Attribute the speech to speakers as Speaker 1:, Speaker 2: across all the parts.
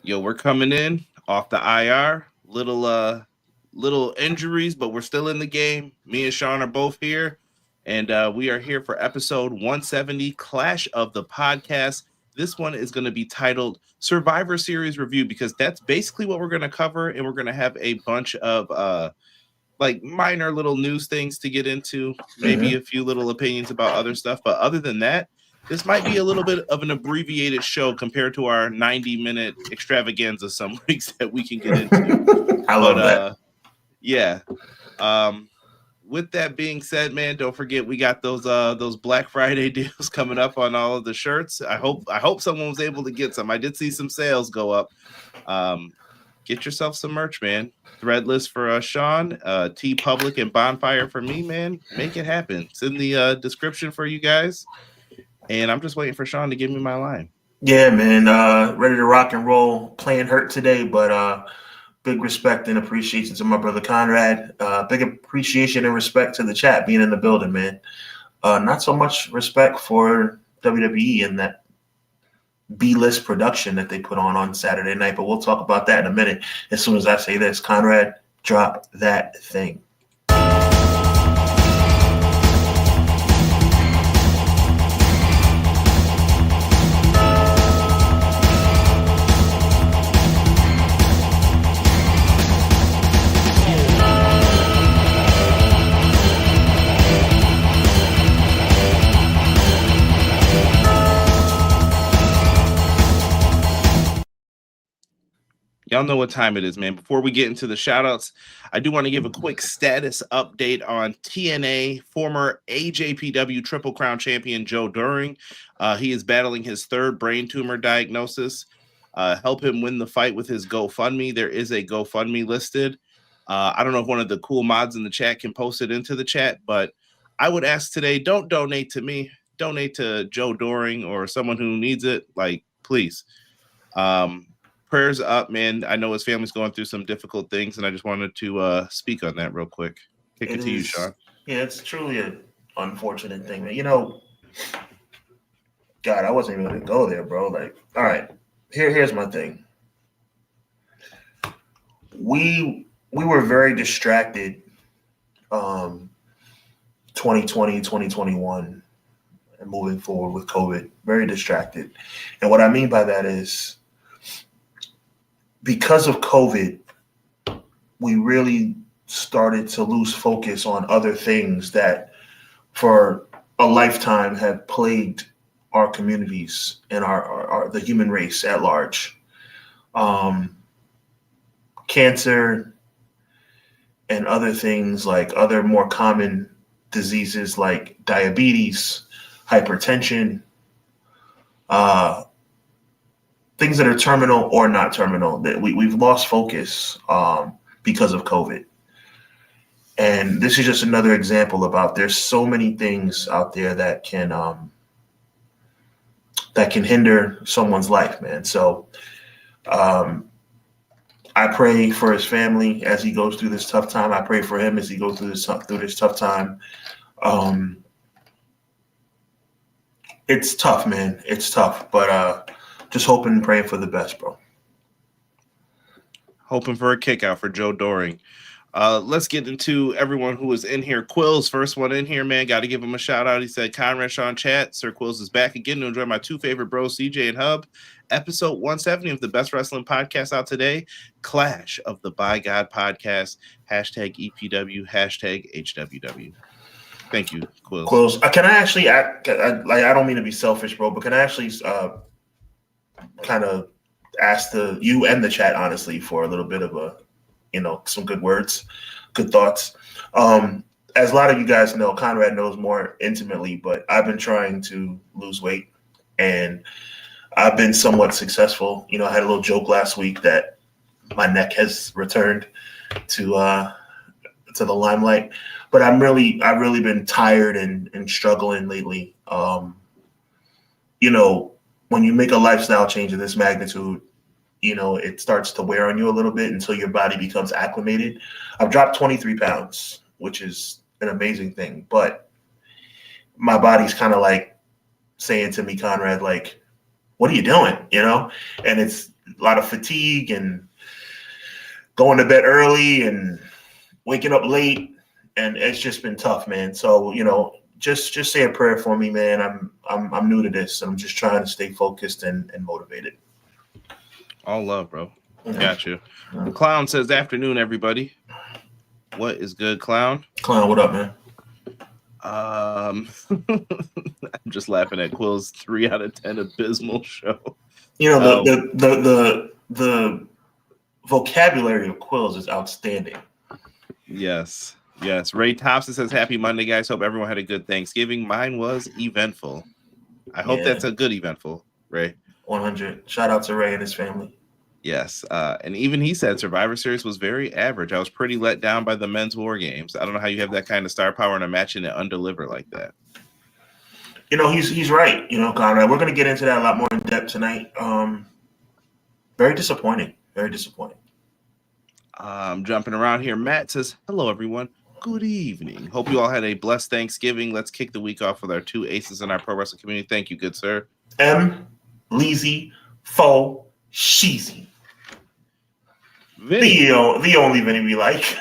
Speaker 1: Yo, we're coming in off the IR. Little injuries, but we're still in the game. Me and Sean are both here, and we are here for episode 170, Clash of the Podcast. This one is going to be titled Survivor Series Review because that's basically what we're going to cover, and we're going to have a bunch of like minor little news things to get into, maybe a few little opinions about other stuff. But other than that, this might be a little bit of an abbreviated show compared to our 90-minute extravaganza some weeks that we can get into.
Speaker 2: I love that.
Speaker 1: Yeah. With that being said, man, don't forget we got those Black Friday deals coming up on all of the shirts. I hope someone was able to get some. I did see some sales go up. Get yourself some merch, man. Threadless for Sean, T Public and Bonfire for me, man. Make it happen. It's in the description for you guys. And I'm just waiting for Sean to give me my line.
Speaker 2: Yeah, man. Ready to rock and roll. Playing hurt today, but big respect and appreciation to my brother Conrad. Big appreciation and respect to the chat being in the building, man. Not so much respect for WWE and that B-list production that they put on Saturday night, but we'll talk about that in a minute. As soon as I say this, Conrad, drop that thing.
Speaker 1: Y'all know what time it is, man. Before we get into the shout-outs, I do want to give a quick status update on TNA former AJPW Triple Crown champion Joe Doering. He is battling his third brain tumor diagnosis. Help him win the fight with his GoFundMe. There is a GoFundMe listed. I don't know if one of the cool mods in the chat can post it into the chat, but I would ask today, don't donate to me. Donate to Joe Doering or someone who needs it. Like, please. Prayers up, man. I know his family's going through some difficult things, and I just wanted to speak on that real quick. Kick it to you, Sean.
Speaker 2: Yeah, it's truly an unfortunate thing, man. You know, God, I wasn't even going to go there, bro. Like, all right, here's my thing. We were very distracted 2020, 2021, and moving forward with COVID. Very distracted. And what I mean by that is, because of COVID, we really started to lose focus on other things that for a lifetime have plagued our communities and the human race at large. Cancer and other things, like other more common diseases like diabetes, hypertension, things that are terminal or not terminal, that we've lost focus because of COVID. And this is just another example about there's so many things out there that can hinder someone's life, man. So I pray for his family as he goes through this tough time. I pray for him as he goes through this tough time. It's tough, man. It's tough, but just hoping and praying for the best, bro.
Speaker 1: Hoping for a kick out for Joe Doering. Let's get into everyone who is in here. Quills, first one in here, man. Got to give him a shout out. He said, Conrad, Sean, chat. Sir Quills is back again to enjoy my two favorite bros, CJ and Hub. Episode 170 of the best wrestling podcast out today. Clash of the By God podcast. Hashtag EPW. Hashtag HWW. Thank you, Quills.
Speaker 2: Quills, can I actually I don't mean to be selfish, bro, but can I actually kind of ask you and the chat, honestly, for a little bit of some good words, good thoughts. As a lot of you guys know, Conrad knows more intimately, but I've been trying to lose weight and I've been somewhat successful. You know, I had a little joke last week that my neck has returned to the limelight, but I've really been tired and struggling lately. When you make a lifestyle change of this magnitude, it starts to wear on you a little bit until your body becomes acclimated. I've dropped 23 pounds, which is an amazing thing, but my body's kind of like saying to me, Conrad, like, what are you doing? And it's a lot of fatigue and going to bed early and waking up late, and it's just been tough, man. So, just say a prayer for me, man. I'm new to this, and I'm just trying to stay focused and motivated.
Speaker 1: All love, bro.
Speaker 2: Yeah.
Speaker 1: Got you. Clown says, afternoon, everybody. What is good, Clown?
Speaker 2: Clown, what up, man?
Speaker 1: I'm just laughing at Quill's 3 out of 10 abysmal show.
Speaker 2: The vocabulary of Quills is outstanding.
Speaker 1: Yes. Ray Thompson says, happy Monday, guys. Hope everyone had a good Thanksgiving. Mine was eventful. I hope that's a good eventful, Ray.
Speaker 2: 100. Shout out to Ray and his family.
Speaker 1: Yes. And even he said Survivor Series was very average. I was pretty let down by the men's war games. I don't know how you have that kind of star power in a match and it undeliver like that.
Speaker 2: He's right. Conrad, we're going to get into that a lot more in depth tonight. Very disappointing. Very disappointing.
Speaker 1: Jumping around here. Matt says, hello, everyone. Good evening. Hope you all had a blessed Thanksgiving. Let's kick the week off with our 2 aces in our pro wrestling community. Thank you, good sir.
Speaker 2: M. Leezy, Fo, Sheezy. The only Vinny we like.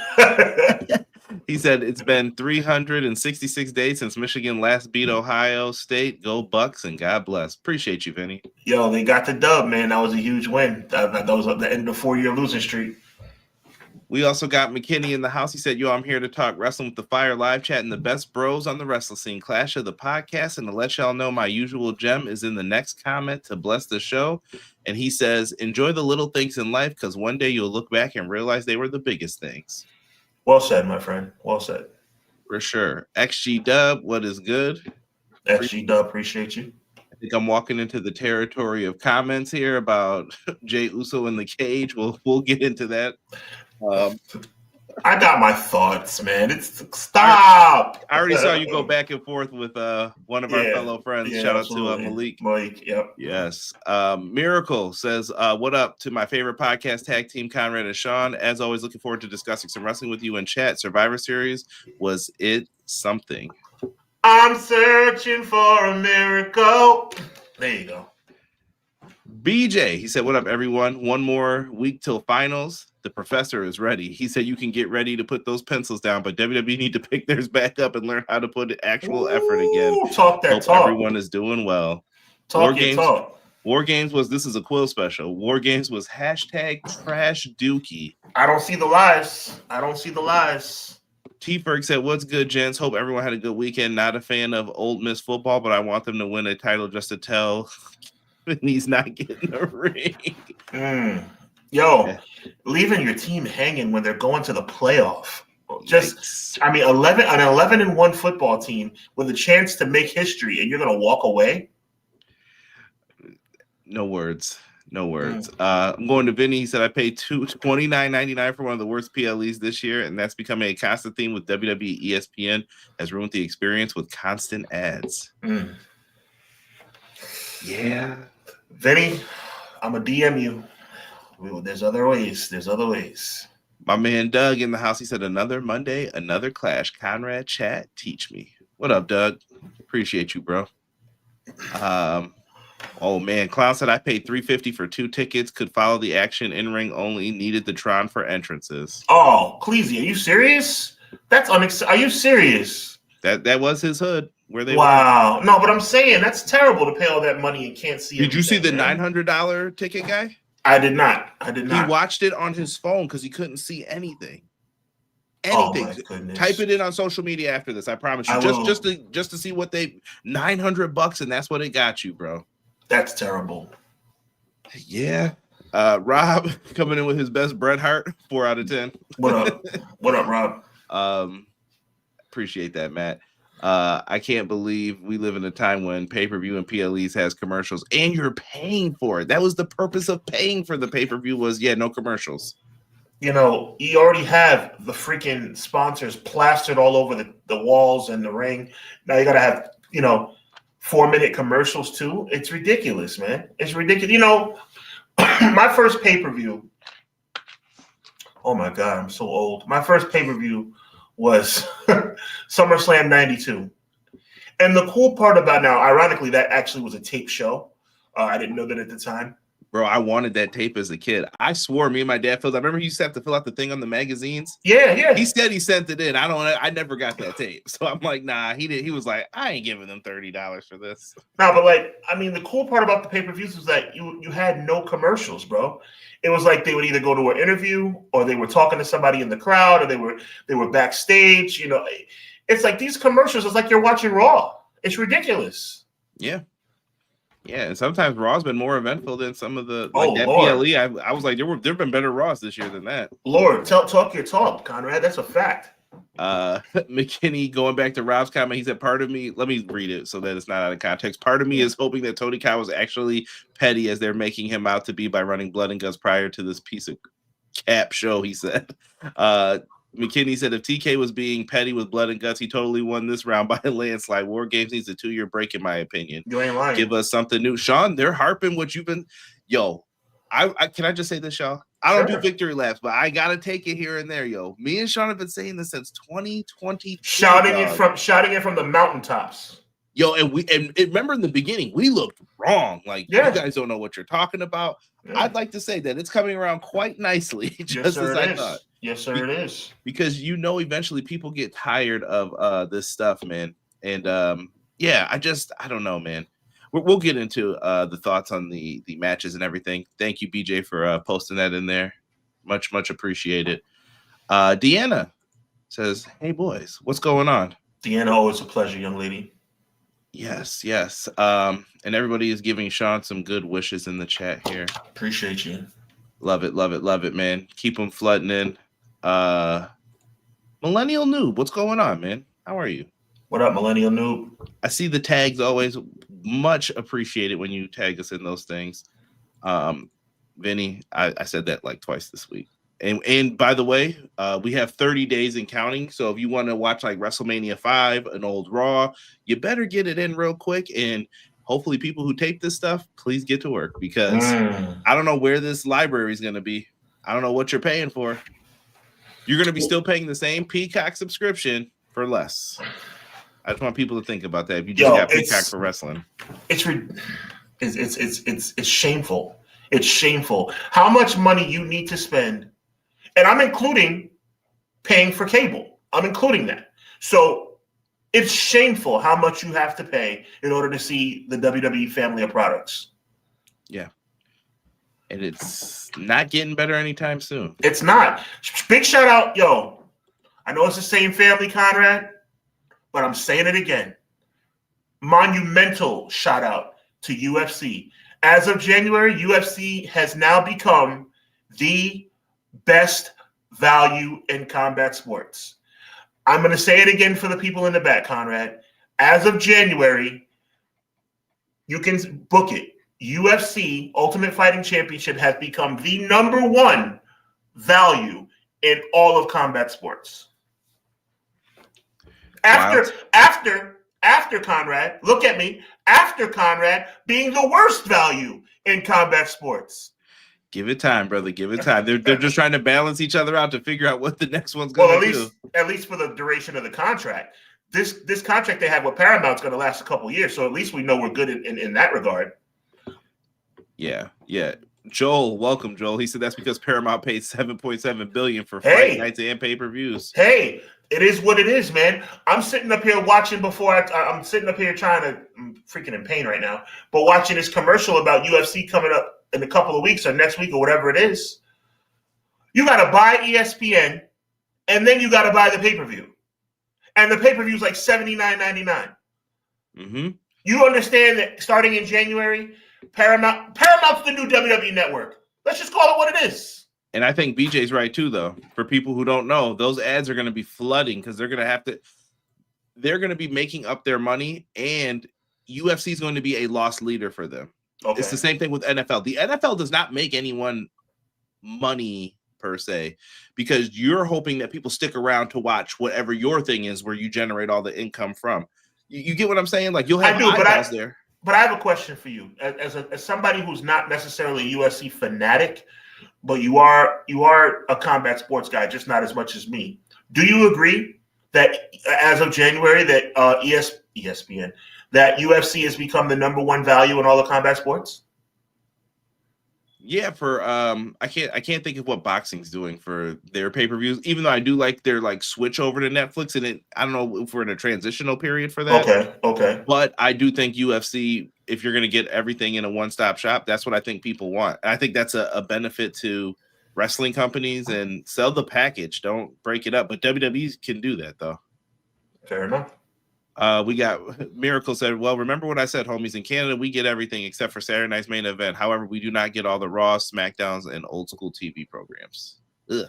Speaker 1: He said it's been 366 days since Michigan last beat Ohio State. Go Bucks and God bless. Appreciate you, Vinny.
Speaker 2: Yo, they got the dub, man. That was a huge win. That was at the end of the 4-year losing streak.
Speaker 1: We also got McKinney in the house. He said, yo, I'm here to talk wrestling with the Fire live chat and the best bros on the wrestling scene. Clash of the podcast. And to let y'all know, my usual gem is in the next comment to bless the show. And he says, enjoy the little things in life because one day you'll look back and realize they were the biggest things.
Speaker 2: Well said, my friend. Well said.
Speaker 1: For sure. XG Dub, what is good?
Speaker 2: XG Dub, appreciate you.
Speaker 1: I think I'm walking into the territory of comments here about Jey Uso in the cage. We'll get into that.
Speaker 2: I got my thoughts, man. Stop.
Speaker 1: I already saw you go back and forth with one of our fellow friends. Shout
Speaker 2: absolutely.
Speaker 1: out to Malik.
Speaker 2: Malik, yep.
Speaker 1: Yes. Miracle says, what up to my favorite podcast tag team, Conrad and Sean. As always, looking forward to discussing some wrestling with you in chat. Survivor Series, was it something?
Speaker 2: I'm searching for a miracle. There you go.
Speaker 1: BJ, he said, what up, everyone? One more week till finals. The professor is ready. He said you can get ready to put those pencils down, but WWE need to pick theirs back up and learn how to put actual effort again.
Speaker 2: Talk that
Speaker 1: Hope
Speaker 2: talk.
Speaker 1: Everyone is doing well. WarGames was, this is a Quill special. WarGames was hashtag trash dookie.
Speaker 2: I don't see the lies.
Speaker 1: T-Ferg said, what's good, gents? Hope everyone had a good weekend. Not a fan of Old Miss football, but I want them to win a title just to tell he's not getting a ring.
Speaker 2: Leaving your team hanging when they're going to the playoff. An 11-1 football team with a chance to make history, and you're going to walk away?
Speaker 1: No words. I'm going to Vinny. He said, I paid $29.99 for one of the worst PLEs this year, and that's becoming a constant theme with WWE. ESPN has ruined the experience with constant ads. Yeah.
Speaker 2: Vinny, I'm a DM you. There's other ways.
Speaker 1: My man Doug in the house, he said, another Monday, another clash. Conrad, chat, teach me. What up, Doug? Appreciate you, bro. Oh man, Clown said I paid $350 for 2 tickets, could follow the action in ring only, needed the Tron for entrances.
Speaker 2: Oh, Cleasy, are you serious? Are you serious?
Speaker 1: That was his hood where they
Speaker 2: were. No, but I'm saying that's terrible to pay all that money and can't see.
Speaker 1: Did you see the $900 ticket guy?
Speaker 2: I did not.
Speaker 1: He watched it on his phone because he couldn't see anything.
Speaker 2: Oh my goodness.
Speaker 1: Type it in on social media after this. I promise you. Just to see what they $900 and that's what it got you, bro.
Speaker 2: That's terrible.
Speaker 1: Yeah. Rob coming in with his best Bret Hart, 4 out of 10.
Speaker 2: What up? What up, Rob?
Speaker 1: Appreciate that, Matt. I can't believe we live in a time when pay-per-view and PLEs has commercials and you're paying for it. That was the purpose of paying for the pay-per-view was, no commercials.
Speaker 2: You already have the freaking sponsors plastered all over the walls and the ring. Now you got to have, 4-minute commercials too. It's ridiculous, man. It's ridiculous. My first pay-per-view, oh my God, I'm so old. My first pay-per-view was SummerSlam 92. And the cool part about now, ironically, that actually was a tape show. I didn't know that at the time.
Speaker 1: Bro, I wanted that tape as a kid. I swore me and my dad filled. I remember he used to have to fill out the thing on the magazines.
Speaker 2: Yeah.
Speaker 1: He said he sent it in. I never got that tape. So I'm like, nah, he did. He was like, I ain't giving them $30 for this.
Speaker 2: No, but like, I mean, the cool part about the pay-per-views was that you had no commercials, bro. It was like they would either go to an interview or they were talking to somebody in the crowd or they were backstage. You know, it's like these commercials. It's like you're watching Raw. It's ridiculous.
Speaker 1: Yeah. Yeah, and sometimes Raw's been more eventful than some of the
Speaker 2: Lord.
Speaker 1: PLE. I was like, there've been better Raws this year than that.
Speaker 2: Lord, talk your talk, Conrad. That's a fact.
Speaker 1: McKinney, going back to Rob's comment, he said, part of me, let me read it so that it's not out of context. Part of me is hoping that Tony Khan was actually petty as they're making him out to be by running blood and guts prior to this piece of cap show, he said. McKinney said if TK was being petty with blood and guts, he totally won this round by a landslide. WarGames needs a 2-year break, in my opinion.
Speaker 2: You ain't lying.
Speaker 1: Give us something new. Sean, they're harping what you've been. Yo, I can I just say this, y'all? I don't do victory laps, but I gotta take it here and there, yo. Me and Sean have been saying this since 2020.
Speaker 2: Shouting it from the mountaintops.
Speaker 1: Yo, and remember in the beginning, we looked wrong. Like, you guys don't know what you're talking about. Yeah. I'd like to say that it's coming around quite nicely, just as I thought.
Speaker 2: Yes, sir, it is.
Speaker 1: Because eventually people get tired of this stuff, man. And I don't know, man. We'll get into the thoughts on the matches and everything. Thank you, BJ, for posting that in there. Much, much appreciated. Deanna says, hey, boys, what's going on?
Speaker 2: Deanna, always a pleasure, young lady.
Speaker 1: Yes. And everybody is giving Sean some good wishes in the chat here.
Speaker 2: Appreciate you.
Speaker 1: Love it, man. Keep them flooding in. Millennial Noob, what's going on, man? How are you?
Speaker 2: What up, Millennial Noob?
Speaker 1: I see the tags always. Much appreciated when you tag us in those things. Vinny, I said that like twice this week. And by the way, we have 30 days and counting. So if you want to watch like WrestleMania 5, an old Raw, you better get it in real quick. And hopefully people who tape this stuff, please get to work because I don't know where this library is going to be. I don't know what you're paying for. You're going to be still paying the same Peacock subscription for less. I just want people to think about that. If you just got Peacock for wrestling,
Speaker 2: it's shameful. It's shameful how much money you need to spend, and I'm including paying for cable. I'm including that. So it's shameful how much you have to pay in order to see the WWE family of products.
Speaker 1: Yeah. And it's not getting better anytime soon.
Speaker 2: It's not. Big shout out, yo. I know it's the same family, Conrad, but I'm saying it again. Monumental shout out to UFC. As of January, UFC has now become the best value in combat sports. I'm going to say it again for the people in the back, Conrad. As of January, you can book it. UFC Ultimate Fighting Championship has become the #1 value in all of combat sports. After Conrad, look at me, after Conrad being the worst value in combat sports.
Speaker 1: Give it time, brother. Give it time. They're just trying to balance each other out to figure out what the next one's going to do.
Speaker 2: At least for the duration of the contract. This contract they have with Paramount's going to last a couple years, so at least we know we're good in that regard.
Speaker 1: Yeah. Joel, welcome, Joel. He said that's because Paramount paid $7.7 billion for fight nights and pay-per-views.
Speaker 2: Hey, it is what it is, man. I'm sitting up here watching I'm sitting up here I'm freaking in pain right now, but watching this commercial about UFC coming up in a couple of weeks or next week or whatever it is. You got to buy ESPN, and then you got to buy the pay-per-view. And the pay-per-view is like $79.99.
Speaker 1: Mm-hmm.
Speaker 2: You understand that starting in January, Paramount's the new WWE network. Let's just call it what it is.
Speaker 1: And I think BJ's right too, though. For people who don't know, those ads are going to be flooding because they're going to be making up their money, and UFC is going to be a loss leader for them. Okay. It's the same thing with NFL. The NFL does not make anyone money per se because you're hoping that people stick around to watch whatever your thing is where you generate all the income from. You get what I'm saying? Like you'll have eyeballs there.
Speaker 2: But I have a question for you, as somebody who's not necessarily a UFC fanatic, but you are a combat sports guy, just not as much as me. Do you agree that as of January that ESPN, that UFC has become the #1 value in all the combat sports?
Speaker 1: Yeah, for I can't think of what boxing's doing for their pay-per-views, even though I do like their like switch over to Netflix, and I don't know if we're in a transitional period for that.
Speaker 2: Okay.
Speaker 1: But I do think UFC, if you're gonna get everything in a one-stop shop, that's what I think people want. And I think that's a benefit to wrestling companies, and sell the package, don't break it up. But WWE can do that though.
Speaker 2: Fair enough.
Speaker 1: We got Miracle said, well, remember what I said, homies. In Canada, we get everything except for Saturday night's main event. However, we do not get all the Raw, SmackDowns, and old school TV programs. Ugh.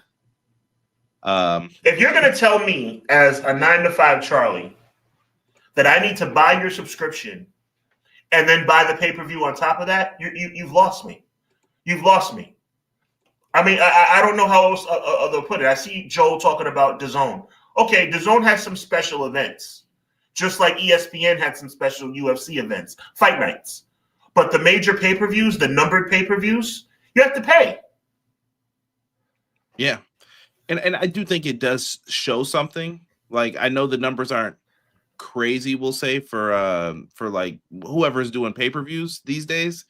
Speaker 2: If you're going to tell me as a 9-to-5 Charlie that I need to buy your subscription and then buy the pay-per-view on top of that, you've lost me. You've lost me. I mean, I don't know how else to put it. I see Joe talking about DAZN. Okay, DAZN has some special events. Just like ESPN had some special UFC events, fight nights. But the major pay-per-views, the numbered pay-per-views, you have to pay.
Speaker 1: Yeah. And I do think it does show something. Like, I know the numbers aren't crazy, we'll say, for like whoever's doing pay-per-views these days.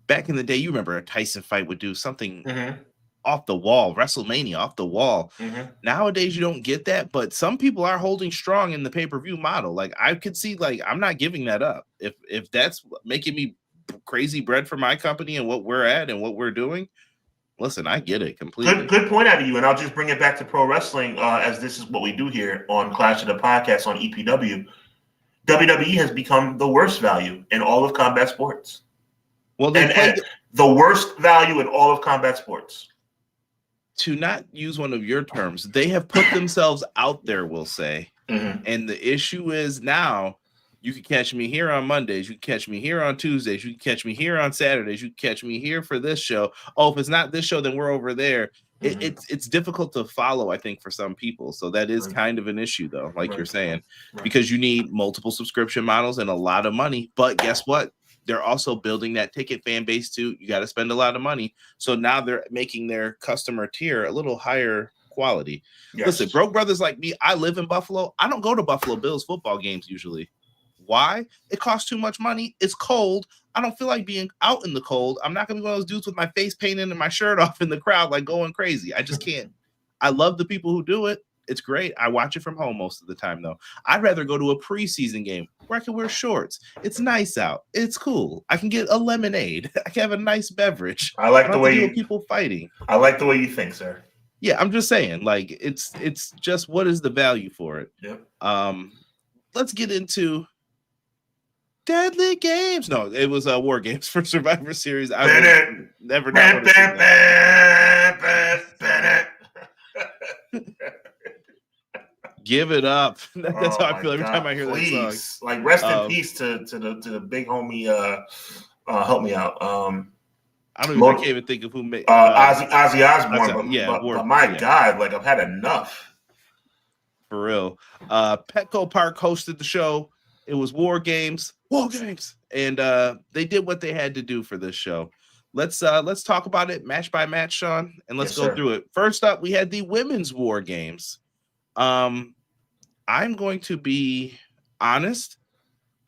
Speaker 1: Back in the day, you remember a Tyson fight would do something off the wall, WrestleMania off the wall. Nowadays, you don't get that, but some people are holding strong in the pay-per-view model. Like, I could see, like, I'm not giving that up. If that's making me crazy bread for my company and what we're at and what we're doing, listen, I get it completely.
Speaker 2: Good point out of you, and I'll just bring it back to pro wrestling, as this is what we do here on Clash of the Podcast on EPW. WWE has become the worst value in all of combat sports. Well, and the worst value in all of combat sports.
Speaker 1: To not use one of your terms, they have put themselves out there, we'll say. And the issue is now you can catch me here on Mondays, you can catch me here on Tuesdays, you can catch me here on Saturdays, you can catch me here for this show. Oh, if it's not this show, then we're over there. It's difficult to follow, I think, for some people. So that is kind of an issue, though, like you're saying, because you need multiple subscription models and a lot of money. But guess what? They're also building that ticket fan base too. You got to spend a lot of money. So now they're making their customer tier a little higher quality. Yes. Listen, broke brothers like me, I live in Buffalo. I don't go to Buffalo Bills football games usually. Why? It costs too much money. It's cold. I don't feel like being out in the cold. I'm not going to be one of those dudes with my face painted and my shirt off in the crowd, like going crazy. I just can't. I love the people who do it. It's great. I watch it from home most of the time, though. I'd rather go to a preseason game where I can wear shorts. It's nice out. It's cool. I can get a lemonade. I can have a nice beverage.
Speaker 2: I like the way
Speaker 1: people fighting.
Speaker 2: I like the way you think, sir.
Speaker 1: Yeah, I'm just saying. Like, it's just, what is the value for it?
Speaker 2: Yep.
Speaker 1: Let's get into Deadly Games. No, it was War Games for Survivor Series. I never know. Give it up. That's how I feel every time I hear that song.
Speaker 2: Like, rest in peace to the big homie. Help me out.
Speaker 1: I can't even think of who made
Speaker 2: Ozzy Osbourne. But my God, like, I've had enough.
Speaker 1: For real. Petco Park hosted the show. It was War Games, and they did what they had to do for this show. Let's talk about it match by match, Sean, and let's go through it. First up, we had the women's War Games. I'm going to be honest.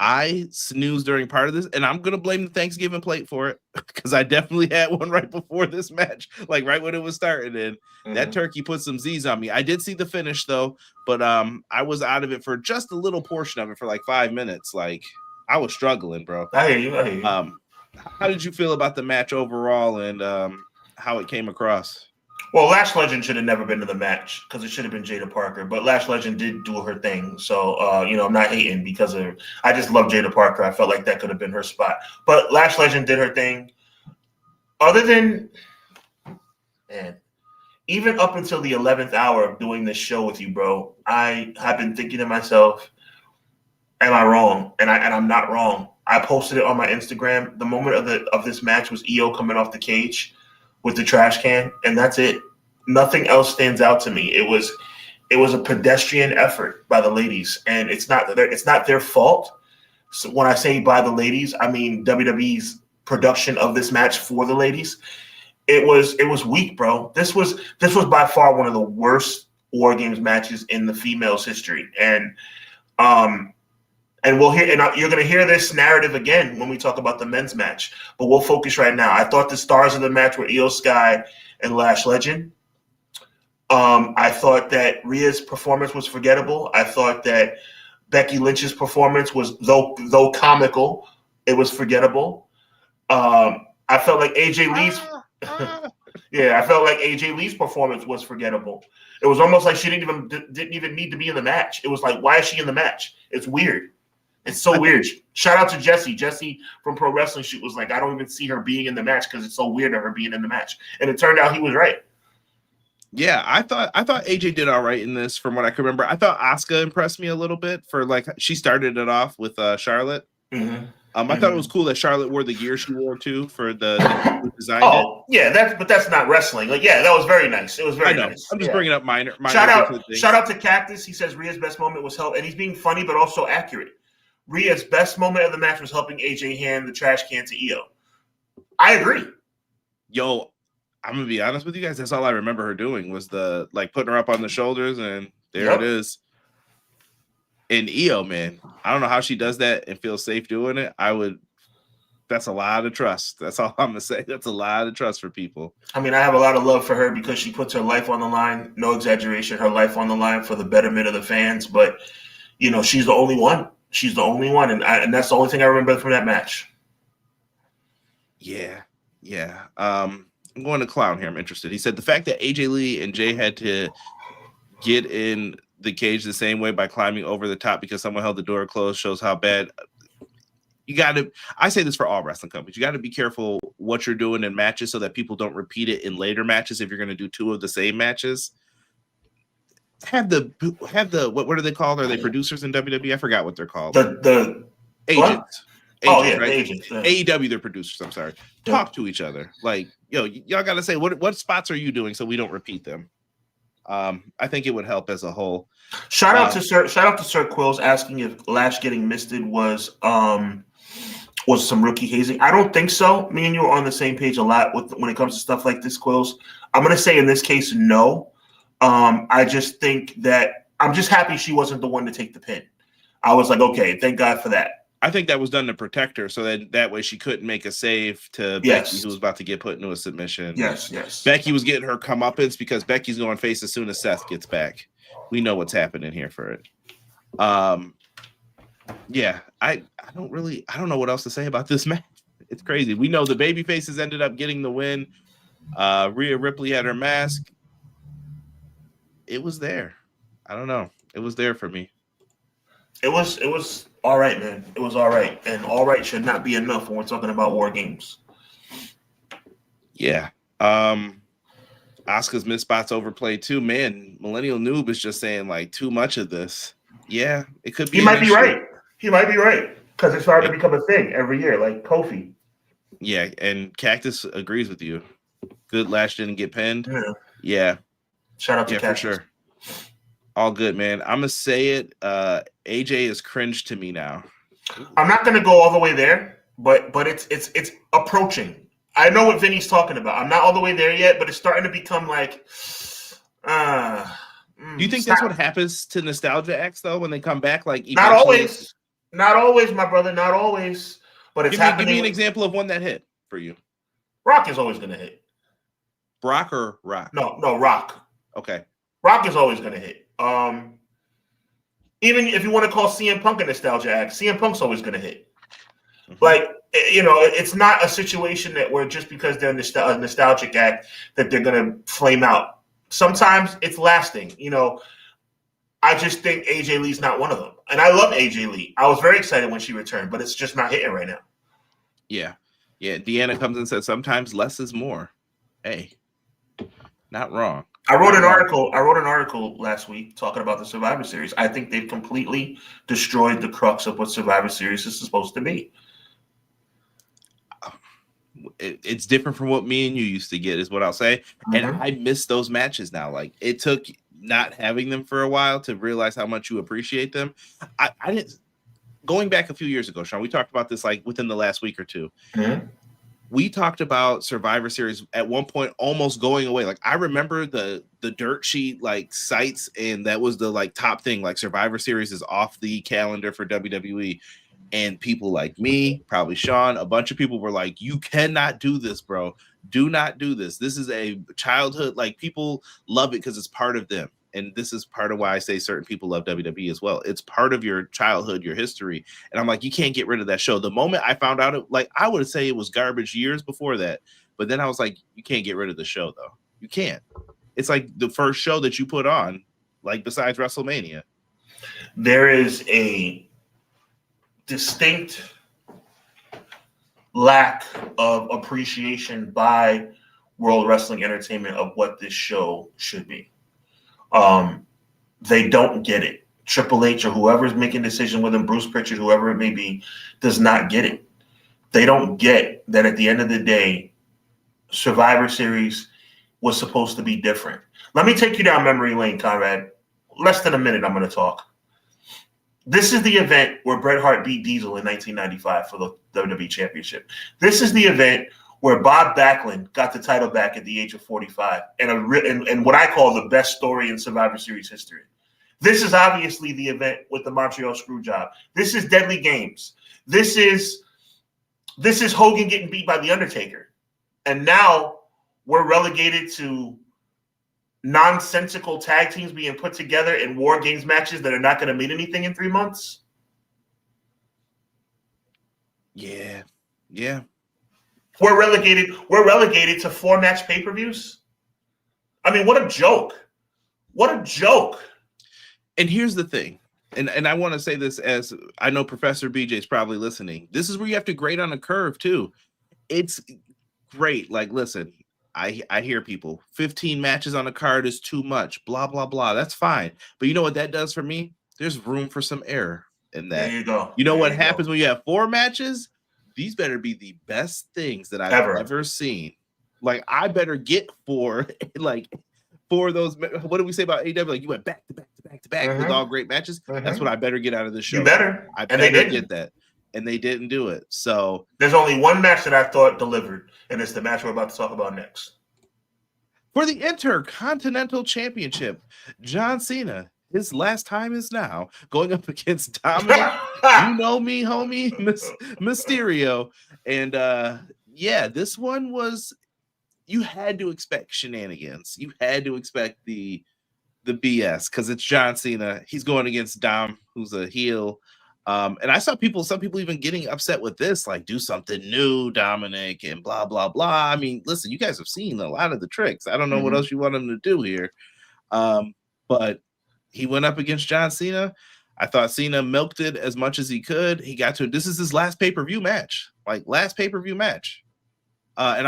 Speaker 1: I snoozed during part of this, and I'm going to blame the Thanksgiving plate for it, because I definitely had one right before this match, like right when it was starting, and that turkey put some Z's on me. I did see the finish, though, but I was out of it for just a little portion of it for like 5 minutes. Like, I was struggling, bro.
Speaker 2: I hear you.
Speaker 1: How did you feel about the match overall, and how it came across?
Speaker 2: Well, Lash Legend should have never been in the match, because it should have been Jada Parker. But Lash Legend did do her thing. So, I'm not hating because I just love Jada Parker. I felt like that could have been her spot. But Lash Legend did her thing. Other than, even up until the 11th hour of doing this show with you, bro, I have been thinking to myself, am I wrong? And I'm not wrong. I posted it on my Instagram. The moment of this match was EO coming off the cage with the trash can, and that's it. Nothing else stands out to me. It was a pedestrian effort by the ladies, and it's not their fault. So when I say by the ladies, I mean WWE's production of this match for the ladies. It was weak, bro. This was by far one of the worst War Games matches in the females' history, and And we'll hear, and you're going to hear this narrative again when we talk about the men's match. But we'll focus right now. I thought the stars of the match were Io Sky and Lash Legend. I thought that Rhea's performance was forgettable. I thought that Becky Lynch's performance was, though comical, it was forgettable. I felt like AJ Lee's I felt like AJ Lee's performance was forgettable. It was almost like she didn't even need to be in the match. It was like, why is she in the match? It's weird. It's so weird. Shout out to Jesse. Jesse from Pro Wrestling Shoot was like, I don't even see her being in the match because it's so weird of her being in the match. And it turned out he was right.
Speaker 1: Yeah, I thought AJ did all right in this from what I can remember. I thought Asuka impressed me a little bit for like she started it off with Charlotte.
Speaker 2: Mm-hmm.
Speaker 1: I thought it was cool that Charlotte wore the gear she wore too for the design.
Speaker 2: Oh, yeah, that's not wrestling. Like, yeah, that was very nice. It was very nice.
Speaker 1: I'm just bringing up minor
Speaker 2: shout out to Cactus. He says Rhea's best moment was help, and he's being funny but also accurate. Rhea's best moment of the match was helping AJ hand the trash can to Io. I agree.
Speaker 1: Yo, I'm gonna be honest with you guys. That's all I remember her doing was the like putting her up on the shoulders, and there it is. And Io, man, I don't know how she does that and feels safe doing it. That's a lot of trust. That's all I'm gonna say. That's a lot of trust for people. I
Speaker 2: mean, I have a lot of love for her because she puts her life on the line. No exaggeration, her life on the line for the betterment of the fans. But you know, she's the only one. She's the only one, and that's the only thing I remember from that match.
Speaker 1: Yeah. I'm going to clown here. I'm interested. He said the fact that AJ Lee and Jay had to get in the cage the same way by climbing over the top because someone held the door closed shows how bad. You got to. I say this for all wrestling companies. You got to be careful what you're doing in matches so that people don't repeat it in later matches. If you're going to do two of the same matches. Have the what do they call? Are they producers in WWE? I forgot what they're called.
Speaker 2: The
Speaker 1: agents.
Speaker 2: Right?
Speaker 1: Agents. Yeah. AEW, they're producers. I'm sorry. Talk to each other. Like, y'all got to say what spots are you doing so we don't repeat them. I think it would help as a whole.
Speaker 2: Shout out to Sir Quills asking if Lash getting misted was some rookie hazing. I don't think so. Me and you are on the same page a lot when it comes to stuff like this, Quills. I'm gonna say in this case, no. I just think that I'm just happy she wasn't the one to take the pin. I was like, okay, thank God for that.
Speaker 1: I think that was done to protect her so that way she couldn't make a save to Becky, who was about to get put into a submission.
Speaker 2: Yes.
Speaker 1: Becky was getting her comeuppance because Becky's going face as soon as Seth gets back. We know what's happening here for it. Yeah, I don't know what else to say about this match. It's crazy. We know the baby faces ended up getting the win. Rhea Ripley had her mask. It was there. I don't know. It was there for me.
Speaker 2: It was all right, man. It was all right. And all right should not be enough when we're talking about WarGames.
Speaker 1: Yeah. Asuka's missed spots overplayed too. Man, Millennial Noob is just saying like too much of this. Yeah, it could be.
Speaker 2: He might be right. He might be right. Because it's starting to become a thing every year, like Kofi.
Speaker 1: Yeah, and Cactus agrees with you. Good Lash didn't get pinned. Yeah.
Speaker 2: Shout out to Cactus.
Speaker 1: For sure. All good, man. I'm gonna say it. AJ is cringe to me now.
Speaker 2: I'm not gonna go all the way there, but it's approaching. I know what Vinny's talking about. I'm not all the way there yet, but it's starting to become like.
Speaker 1: Do you think that's what happens to nostalgia acts though when they come back? Like
Speaker 2: not always, my brother, not always. But it's happening.
Speaker 1: Give me an example of one that hit for you.
Speaker 2: Rock is always gonna hit.
Speaker 1: Brock or Rock?
Speaker 2: No, Rock.
Speaker 1: Okay.
Speaker 2: Rock is always going to hit. Even if you want to call CM Punk a nostalgia act, CM Punk's always going to hit. Mm-hmm. Like, it's not a situation that where just because they're a nostalgic act that they're going to flame out. Sometimes it's lasting. I just think AJ Lee's not one of them. And I love AJ Lee. I was very excited when she returned, but it's just not hitting right now.
Speaker 1: Yeah. Deanna comes and says sometimes less is more. Hey, not wrong.
Speaker 2: I wrote an article last week talking about the Survivor Series. I think they've completely destroyed the crux of what Survivor Series is supposed to be.
Speaker 1: It's different from what me and you used to get, is what I'll say. Mm-hmm. And I miss those matches now. Like, it took not having them for a while to realize how much you appreciate them. I didn't. Going back a few years ago, Sean, we talked about this like within the last week or two. Mm-hmm. we talked about Survivor Series at one point almost going away. Like I remember the dirt sheet like sites, and that was the like top thing. Like Survivor Series is off the calendar for WWE, and people like me, probably Sean, a bunch of people were like, "You cannot do this, bro. Do not do this. This is a childhood. Like people love it because it's part of them." And this is part of why I say certain people love WWE as well. It's part of your childhood, your history. And I'm like, you can't get rid of that show. The moment I found out, like, I would say it was garbage years before that. But then I was like, you can't get rid of the show, though. You can't. It's like the first show that you put on, like, besides WrestleMania.
Speaker 2: There is a distinct lack of appreciation by World Wrestling Entertainment of what this show should be. They don't get it. Triple H or whoever's making decision with him, Bruce Pritchard, whoever it may be, does not get it. They don't get that at the end of the day, Survivor Series was supposed to be different. Let me take you down memory lane, Conrad. Less than a minute, I'm going to talk. This is the event where Bret Hart beat Diesel in 1995 for the WWE Championship. This is the event where Bob Backlund got the title back at the age of 45, and what I call the best story in Survivor Series history. This is obviously the event with the Montreal Screwjob. This is Deadly Games. This is Hogan getting beat by The Undertaker. And now we're relegated to nonsensical tag teams being put together in WarGames matches that are not going to mean anything in 3 months.
Speaker 1: Yeah.
Speaker 2: We're relegated to 4-match pay-per-views. I mean, what a joke. What a joke.
Speaker 1: And here's the thing. And I want to say this as I know Professor BJ is probably listening. This is where you have to grade on a curve too. It's great. Like, listen, I hear people 15 matches on a card is too much, blah, blah, blah. That's fine. But you know what that does for me? There's room for some error in that.
Speaker 2: There you go.
Speaker 1: You know what happens when you have 4 matches? These better be the best things that I've ever seen. Like, I better get 4 of those. What did we say about AEW? Like, you went back to back with all great matches. That's what I better get out of this show.
Speaker 2: You better.
Speaker 1: I better get that. And they didn't do it. So
Speaker 2: there's only one match that I thought delivered, and it's the match we're about to talk about next.
Speaker 1: For the Intercontinental Championship, John Cena, his last time is now, going up against Dominic, you know me, homie, Mysterio. And this one was, you had to expect shenanigans. You had to expect the BS because it's John Cena. He's going against Dom, who's a heel. And I saw some people even getting upset with this, like, do something new, Dominic, and blah, blah, blah. I mean, listen, you guys have seen a lot of the tricks. I don't know what else you want him to do here. But he went up against John Cena. I thought Cena milked it as much as he could. He got to, this is his last pay-per-view match. And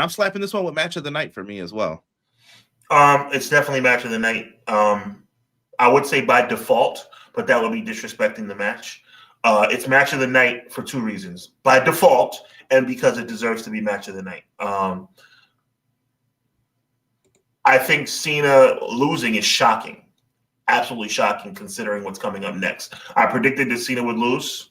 Speaker 1: I'm slapping this one with match of the night for me as well.
Speaker 2: It's definitely match of the night. I would say by default, but that would be disrespecting the match. It's match of the night for 2 reasons. By default, and because it deserves to be match of the night. I think Cena losing is shocking. Absolutely shocking considering what's coming up next. I predicted that Cena would lose.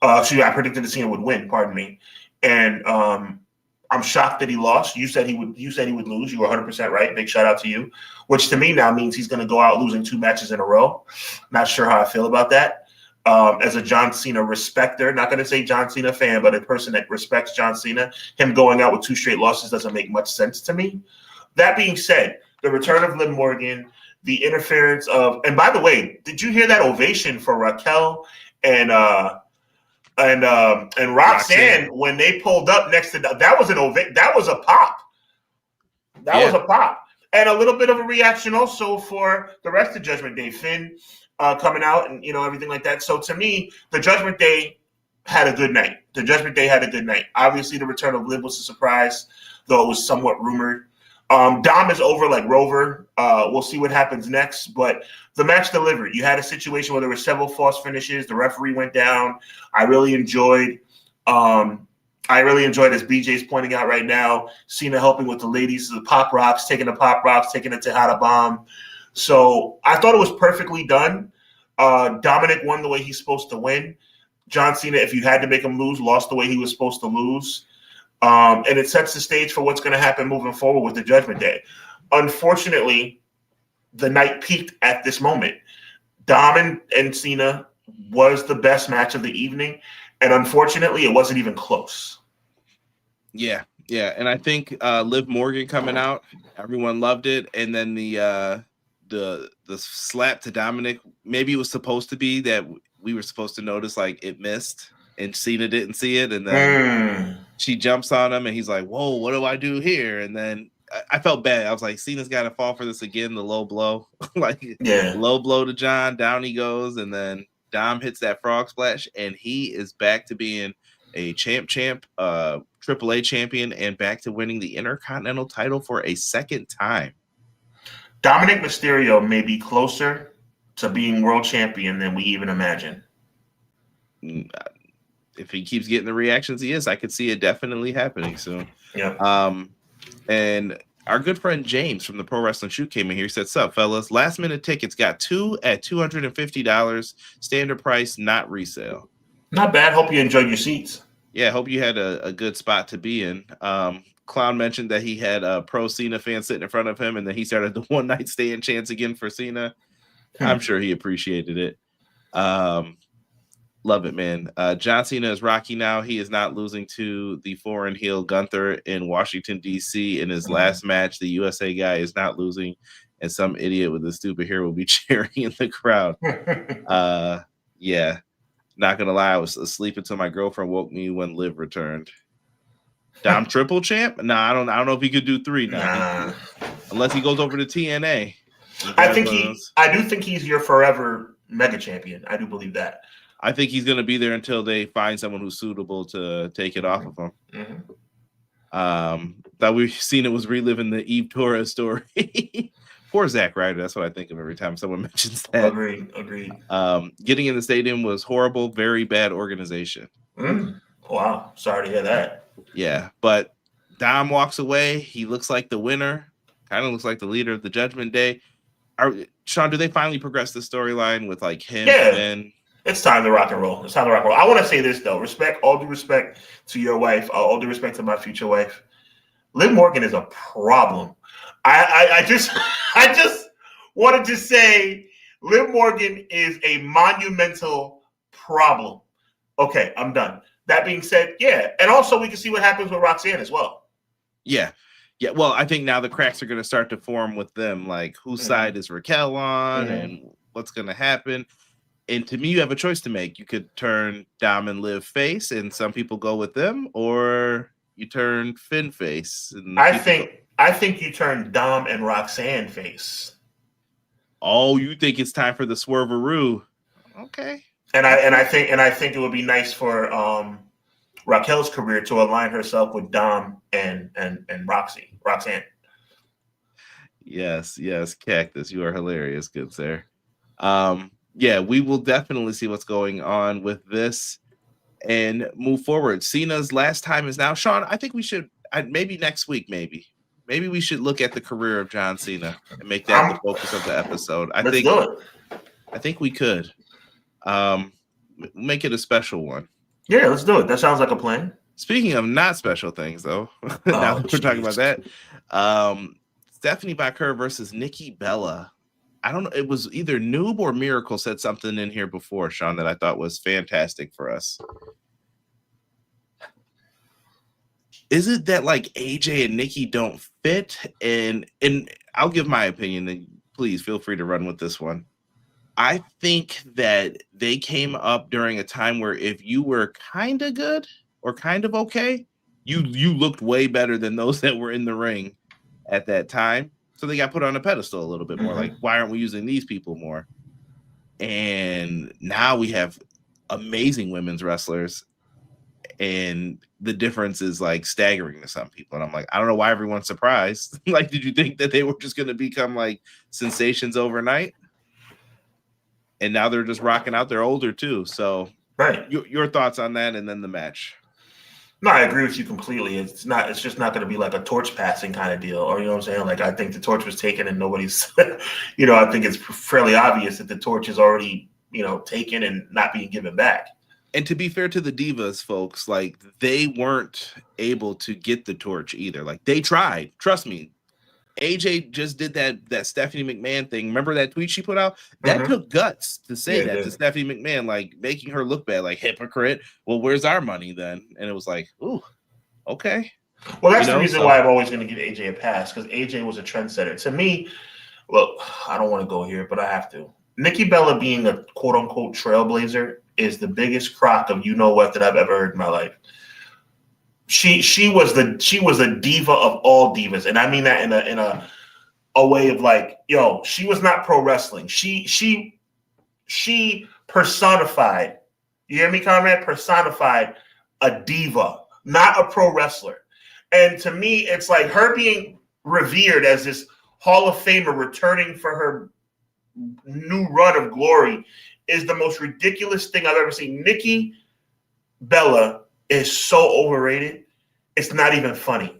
Speaker 2: I predicted that Cena would win, pardon me. And I'm shocked that he lost. You said he would lose. You were 100% right. Big shout out to you. Which to me now means he's going to go out losing 2 matches in a row. Not sure how I feel about that. As a John Cena respecter, not going to say John Cena fan, but a person that respects John Cena, him going out with 2 straight losses doesn't make much sense to me. That being said, the return of Liv Morgan, the interference of, and by the way, did you hear that ovation for Raquel and Roxanne when they pulled up next to that was an ovation? That was a pop. That was a pop, and a little bit of a reaction also for the rest of Judgment Day. Finn coming out and everything like that. So to me, the Judgment Day had a good night. Obviously, the return of Liv was a surprise, though it was somewhat rumored. Dom is over like Rover. We'll see what happens next. But the match delivered. You had a situation where there were several false finishes. The referee went down. I really enjoyed, as BJ's pointing out right now, Cena helping with the ladies, the pop rocks, taking the pop rocks, taking it to Hada Bomb. So I thought it was perfectly done. Dominic won the way he's supposed to win. John Cena, if you had to make him lose, lost the way he was supposed to lose. And it sets the stage for what's going to happen moving forward with the Judgment Day. Unfortunately, the night peaked at this moment. Dom and Cena was the best match of the evening, and unfortunately, it wasn't even close.
Speaker 1: Yeah, and I think Liv Morgan coming out, everyone loved it, and then the slap to Dominic, maybe it was supposed to be that we were supposed to notice like it missed, and Cena didn't see it, and then she jumps on him, and he's like, "Whoa, what do I do here?" And then I felt bad. I was like, Cena's got to fall for this again, the low blow, low blow to John, down he goes, and then Dom hits that frog splash, and he is back to being a champ, AAA champion, and back to winning the Intercontinental title for a second time.
Speaker 2: Dominic Mysterio may be closer to being world champion than we even imagine.
Speaker 1: If he keeps getting the reactions he is, I could see it definitely happening soon.
Speaker 2: Yeah.
Speaker 1: And our good friend James from the Pro Wrestling Shoot came in here. He said, "Sup, fellas? Last minute tickets, got 2 at $250. Standard price, not resale."
Speaker 2: Not bad. Hope you enjoyed your seats.
Speaker 1: Yeah, hope you had a good spot to be in. Clown mentioned that he had a pro Cena fan sitting in front of him, and then he started the one night stand chance again for Cena. I'm sure he appreciated it. Love it, man. John Cena is Rocky now. He is not losing to the foreign heel Gunther in Washington, D.C. in his last match. The USA guy is not losing, and some idiot with a stupid hair will be cheering in the crowd. Yeah. Not gonna lie, I was asleep until my girlfriend woke me when Liv returned. Dom triple champ? Nah, I don't know if he could do 3 now. Unless he goes over to TNA.
Speaker 2: I do think he's your forever mega champion. I do believe that.
Speaker 1: I think he's gonna be there until they find someone who's suitable to take it off of him. Thought we've seen it was reliving the Eve Torres story. Poor Zack Ryder. That's what I think of every time someone mentions that.
Speaker 2: Agreed.
Speaker 1: Getting in the stadium was horrible. Very bad organization.
Speaker 2: Wow. Sorry to hear that.
Speaker 1: Yeah, but Dom walks away. He looks like the winner. Kind of looks like the leader of the Judgment Day. Sean, do they finally progress the storyline with like him?
Speaker 2: Yeah. It's time to rock and roll. I want to say this though. All due respect to your wife. All due respect to my future wife. Liv Morgan is a problem. I just wanted to say Liv Morgan is a monumental problem. Okay, I'm done. That being said, yeah. And also we can see what happens with Roxanne as well.
Speaker 1: Yeah. Well, I think now the cracks are going to start to form with them. Like, whose side is Raquel on and what's going to happen? And to me, you have a choice to make. You could turn Dom and Liv face, and some people go with them, or you turn Finn face. And
Speaker 2: I think you turn Dom and Roxanne face.
Speaker 1: Oh, you think it's time for the swerveroo? Okay.
Speaker 2: And I think it would be nice for Raquel's career to align herself with Dom and Roxanne.
Speaker 1: Yes, Cactus, you are hilarious, good sir. Yeah, we will definitely see what's going on with this and move forward. Cena's last time is now. Sean, I think we should maybe next week, maybe we should look at the career of John Cena and make that the focus of the episode.
Speaker 2: Let's do it.
Speaker 1: I think we could make it a special one.
Speaker 2: Yeah, let's do it. That sounds like a plan.
Speaker 1: Speaking of not special things, though, now that we're talking about that, Stephanie Vaquer versus Nikki Bella. I don't know. It was either Noob or Miracle said something in here before, Sean, that I thought was fantastic for us. Is it that like AJ and Nikki don't fit? And I'll give my opinion, and please feel free to run with this one. I think that they came up during a time where if you were kind of good or kind of okay, you looked way better than those that were in the ring at that time. So they got put on a pedestal a little bit more. Like, why aren't we using these people more? And now we have amazing women's wrestlers, and the difference is like staggering to some people. And I'm like, I don't know why everyone's surprised. Like, did you think that they were just going to become like sensations overnight? And now they're just rocking out. They're older too. So,
Speaker 2: right.
Speaker 1: Your thoughts on that, and then the match.
Speaker 2: No, I agree with you completely. It's just not going to be like a torch passing kind of deal, or you know what I'm saying? Like, I think the torch was taken and nobody's, I think it's fairly obvious that the torch is already, taken and not being given back.
Speaker 1: And to be fair to the Divas, folks, like they weren't able to get the torch either. Like they tried. Trust me. AJ just did that Stephanie McMahon thing. Remember that tweet she put out? That took guts to say that to Stephanie McMahon, like making her look bad, like hypocrite. Well, where's our money then? And it was like, ooh, okay.
Speaker 2: Well, that's the reason why I'm always going to give AJ a pass, because AJ was a trendsetter. To me, well, I don't want to go here, but I have to. Nikki Bella being a quote unquote trailblazer is the biggest crock of you know what that I've ever heard in my life. She was a diva of all divas, and I mean that in a way of like, yo, she was not pro wrestling. She personified. You hear me, Conrad? Personified a diva, not a pro wrestler. And to me, it's like her being revered as this Hall of Famer returning for her new run of glory is the most ridiculous thing I've ever seen. Nikki Bella is so overrated. It's not even funny.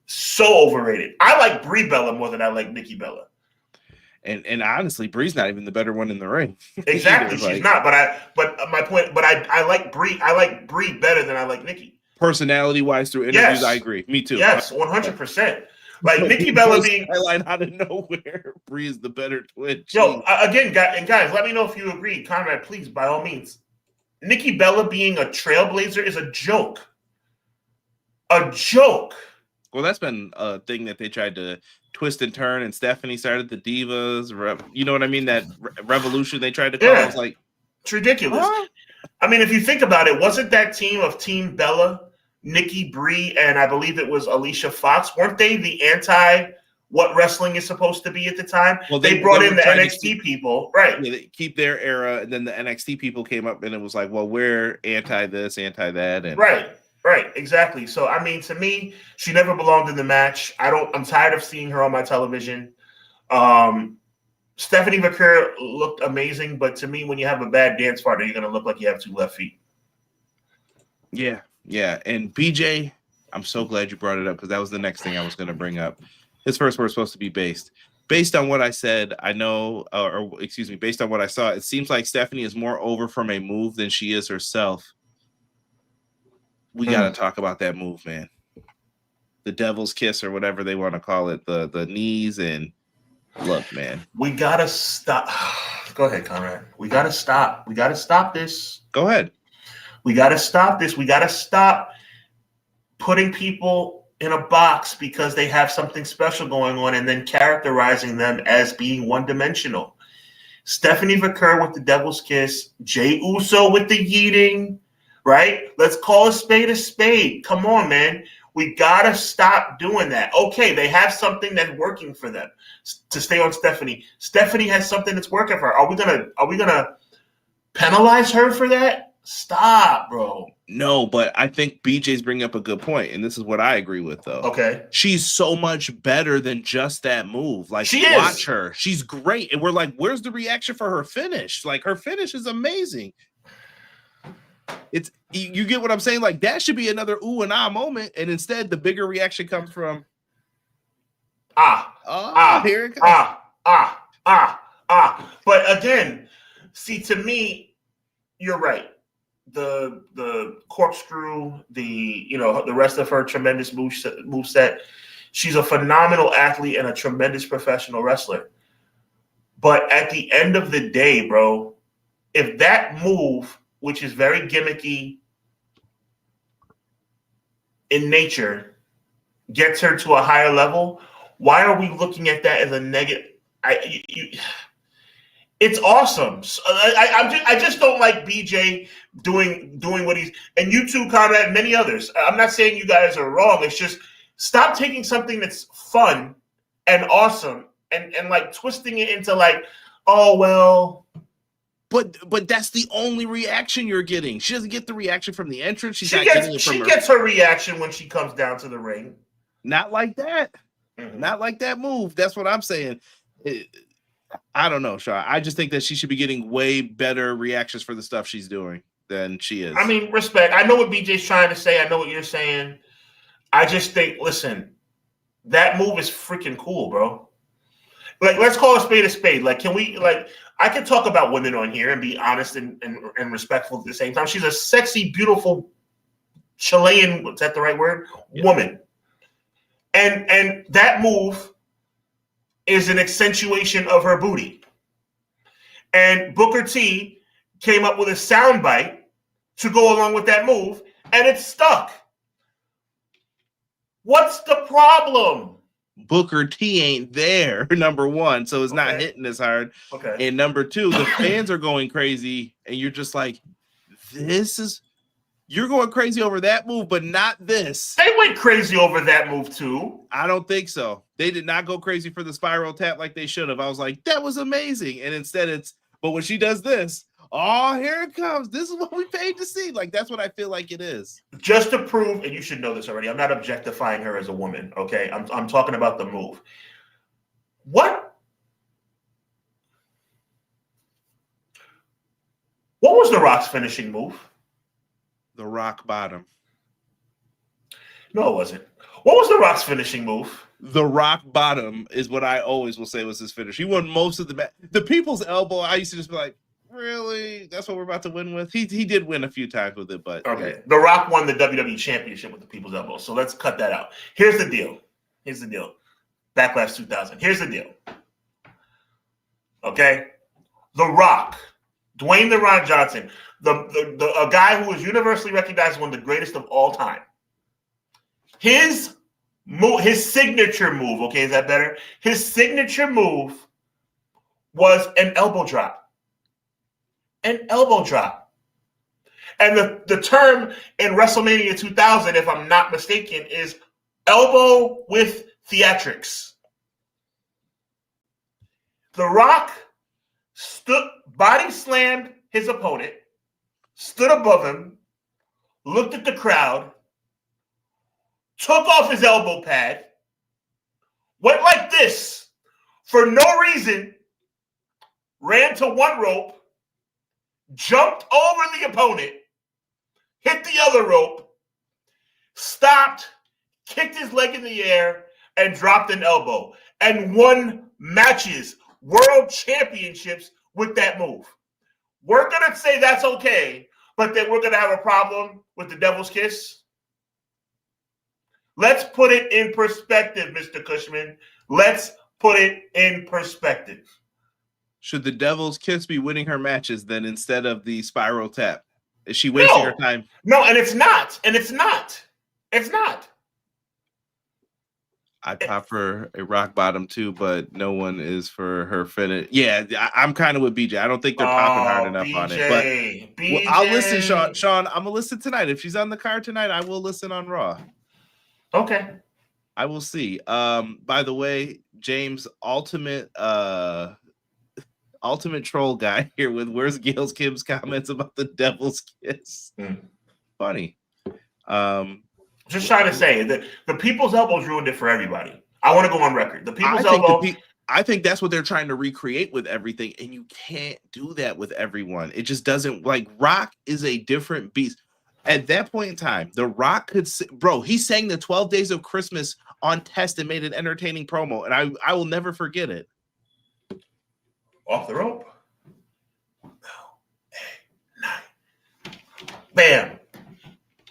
Speaker 2: So overrated. I like Brie Bella more than I like Nikki Bella.
Speaker 1: And honestly, Brie's not even the better one in the ring.
Speaker 2: Exactly, she's not. But my point. But I like Brie. I like Brie better than I like Nikki.
Speaker 1: Personality wise, through interviews, I agree. Me too.
Speaker 2: Yes, 100%. Like Nikki Bella being
Speaker 1: highlight out of nowhere. Brie is the better twin.
Speaker 2: Yo, again, guys, let me know if you agree. Conrad, please, by all means. Nikki Bella being a trailblazer is a joke. A joke.
Speaker 1: Well, that's been a thing that they tried to twist and turn, and Stephanie started the Divas. You know what I mean? That revolution they tried to call. It's like,
Speaker 2: it's ridiculous. Huh? I mean, if you think about it, wasn't that team of Team Bella, Nikki, Brie, and I believe it was Alicia Fox? Weren't they the anti what wrestling is supposed to be at the time? Well, they brought in the NXT people, right?
Speaker 1: Yeah, they keep their era, and then the NXT people came up, and it was like, well, we're anti this, anti that, and
Speaker 2: Right, exactly. So, I mean, to me, she never belonged in the match. I'm tired of seeing her on my television. Stephanie Vaquer looked amazing, but to me, when you have a bad dance partner, you're going to look like you have two left feet.
Speaker 1: Yeah. And BJ, I'm so glad you brought it up, because that was the next thing I was going to bring up. His first word supposed to be based. Based on what I said, I know, based on what I saw, it seems like Stephanie is more over from a move than she is herself. We got to talk about that move, man. The devil's kiss, or whatever they want to call it, the knees, and look, man.
Speaker 2: We got to stop. Go ahead, Conrad. We got to stop. We got to stop this.
Speaker 1: Go ahead.
Speaker 2: We got to stop this. We got to stop putting people in a box because they have something special going on and then characterizing them as being one-dimensional. Stephanie Vaquer with the devil's kiss, Jey Uso with the yeeting. Right? Let's call a spade a spade. Come on, man. We got to stop doing that. Okay, they have something that's working for them. To stay on Stephanie. Stephanie has something that's working for her. Are we gonna penalize her for that? Stop, bro.
Speaker 1: No, but I think BJ's bringing up a good point, and this is what I agree with, though.
Speaker 2: Okay.
Speaker 1: She's so much better than just that move. Like, watch her. She's great. And we're like, where's the reaction for her finish? Like, her finish is amazing. It's you get what I'm saying? Like, that should be another ooh and ah moment, and instead the bigger reaction comes from here it comes.
Speaker 2: But again, see, to me, you're right. The corkscrew, the rest of her tremendous moveset. She's a phenomenal athlete and a tremendous professional wrestler. But at the end of the day, bro, if that move, which is very gimmicky in nature, gets her to a higher level, why are we looking at that as a negative? It's awesome. I just don't like BJ doing what he's, and you too, Conrad, and many others. I'm not saying you guys are wrong. It's just stop taking something that's fun and awesome and like twisting it into like, oh well.
Speaker 1: But that's the only reaction you're getting. She doesn't get the reaction from the entrance. She
Speaker 2: gets her reaction when she comes down to the ring.
Speaker 1: Not like that. Mm-hmm. Not like that move. That's what I'm saying. I don't know, Shaw. I just think that she should be getting way better reactions for the stuff she's doing than she is.
Speaker 2: I mean, respect. I know what BJ's trying to say. I know what you're saying. I just think, listen, that move is freaking cool, bro. Like, let's call a spade a spade. Like, can we, like, I can talk about women on here and be honest and respectful at the same time. She's a sexy, beautiful Chilean, is that the right word? Yeah. Woman. And that move is an accentuation of her booty. And Booker T came up with a soundbite to go along with that move, and it stuck. What's the problem?
Speaker 1: Booker T ain't there, number one, so it's not hitting as hard.
Speaker 2: Okay.
Speaker 1: And number two, the fans are going crazy, and you're just like, you're going crazy over that move, but not this.
Speaker 2: They went crazy over that move too.
Speaker 1: I don't think so. They did not go crazy for the spiral tap like they should have. I was like, that was amazing. And instead but when she does this, oh, here it comes. This is what we paid to see. Like, that's what I feel like it is.
Speaker 2: Just to prove, and you should know this already, I'm not objectifying her as a woman, okay? I'm talking about the move. What was The Rock's finishing move?
Speaker 1: The rock bottom.
Speaker 2: No, it wasn't. What was The Rock's finishing move?
Speaker 1: The rock bottom is what I always will say was his finish. He won most of the match. The people's elbow, I used to just be like, really? That's what we're about to win with? He did win a few times with it, but
Speaker 2: okay. Yeah. The Rock won the WWE Championship with the people's elbow. So let's cut that out. Here's the deal. Backlash 2000. Here's the deal. Okay? The Rock, Dwayne "The Rock" Johnson, a guy who is universally recognized as one of the greatest of all time. His signature move, okay, is that better? His signature move was an elbow drop. An elbow drop. And the term in WrestleMania 2000, if I'm not mistaken, is elbow with theatrics. The Rock body slammed his opponent, stood above him, looked at the crowd, took off his elbow pad, went like this for no reason, ran to one rope, jumped over the opponent, hit the other rope, stopped, kicked his leg in the air, and dropped an elbow, and won matches, world championships with that move. We're going to say that's okay, but then we're going to have a problem with the Devil's Kiss. Let's put it in perspective, Mr. Cushman. Let's put it in perspective.
Speaker 1: Should the Devil's Kiss be winning her matches then instead of the spiral tap? Is she wasting her time?
Speaker 2: No, and it's not. It's not.
Speaker 1: I'd pop for a rock bottom too, but no one is for her finish. Yeah, I'm kind of with BJ. I don't think they're popping hard enough on it. But well, I'll listen, Sean. I'm gonna listen tonight. If she's on the card tonight, I will listen on Raw.
Speaker 2: Okay.
Speaker 1: I will see. By the way, James, ultimate troll guy here with where's Gail Kim's comments about the Devil's Kiss. Funny.
Speaker 2: Just trying to say that the people's elbows ruined it for everybody. I want to go on record. The people's elbow.
Speaker 1: I think that's what they're trying to recreate with everything, and you can't do that with everyone. It just doesn't. Like, Rock is a different beast. At that point in time, The Rock could, he sang the 12 Days of Christmas on test and made an entertaining promo, and I will never forget it.
Speaker 2: Off the rope. 8, 9. Bam.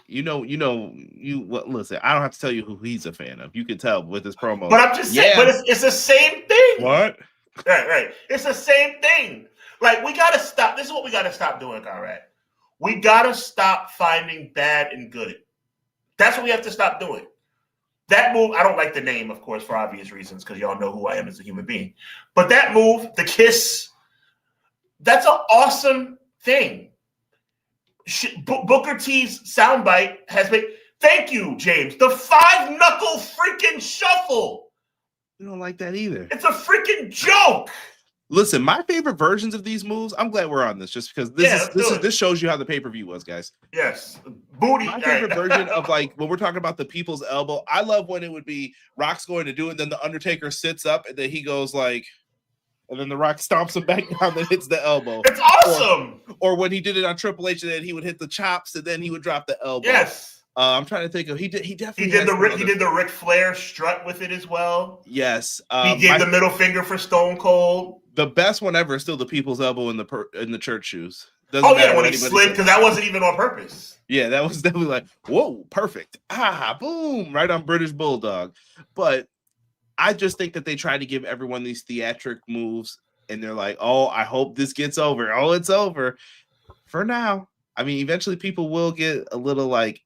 Speaker 1: Listen, I don't have to tell you who he's a fan of. You can tell with his promo.
Speaker 2: But I'm just saying, but it's the same thing.
Speaker 1: What?
Speaker 2: Right. It's the same thing. Like, we got to stop. This is what we got to stop doing, Conrad. We got to stop finding bad and good. That's what we have to stop doing. That move, I don't like the name, of course, for obvious reasons, because y'all know who I am as a human being. But that move, the kiss, that's an awesome thing. Booker T's soundbite has been, thank you, James, the 5-knuckle freaking shuffle.
Speaker 1: You don't like that either.
Speaker 2: It's a freaking joke.
Speaker 1: Listen, my favorite versions of these moves, I'm glad we're on this just because this shows you how the pay-per-view was, guys.
Speaker 2: Yes. Booty.
Speaker 1: My favorite version of, like, when we're talking about the people's elbow, I love when it would be Rock's going to do it, and then the Undertaker sits up, and then he goes like, and then The Rock stomps him back down and hits the elbow.
Speaker 2: It's awesome.
Speaker 1: Or when he did it on Triple H, and then he would hit the chops, and then he would drop the elbow.
Speaker 2: Yes.
Speaker 1: I'm trying to think of he definitely
Speaker 2: he did the Ric Flair strut with it as well.
Speaker 1: Yes,
Speaker 2: he gave the middle finger for Stone Cold.
Speaker 1: The best one ever is still the people's elbow in the church shoes.
Speaker 2: Doesn't matter when he slid, because that wasn't even on purpose.
Speaker 1: Yeah, that was definitely like, whoa, perfect. Boom, right on British Bulldog. But I just think that they try to give everyone these theatric moves, and they're like, oh, I hope this gets over. Oh, it's over. For now. I mean, eventually people will get a little like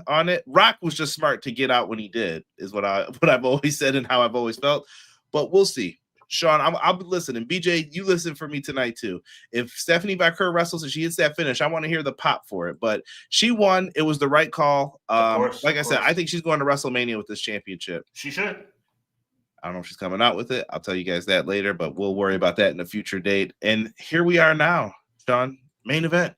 Speaker 1: on it. Rock was just smart to get out when he did, is what I've always said and how I've always felt. But we'll see. Sean, I'll be listening. BJ, you listen for me tonight too. If Stephanie Vaquer wrestles and she hits that finish, I want to hear the pop for it. But she won. It was the right call. Like I said, I think she's going to WrestleMania with this championship.
Speaker 2: She should.
Speaker 1: I don't know if she's coming out with it. I'll tell you guys that later, but we'll worry about that in a future date. And here we are now, Sean. Main event.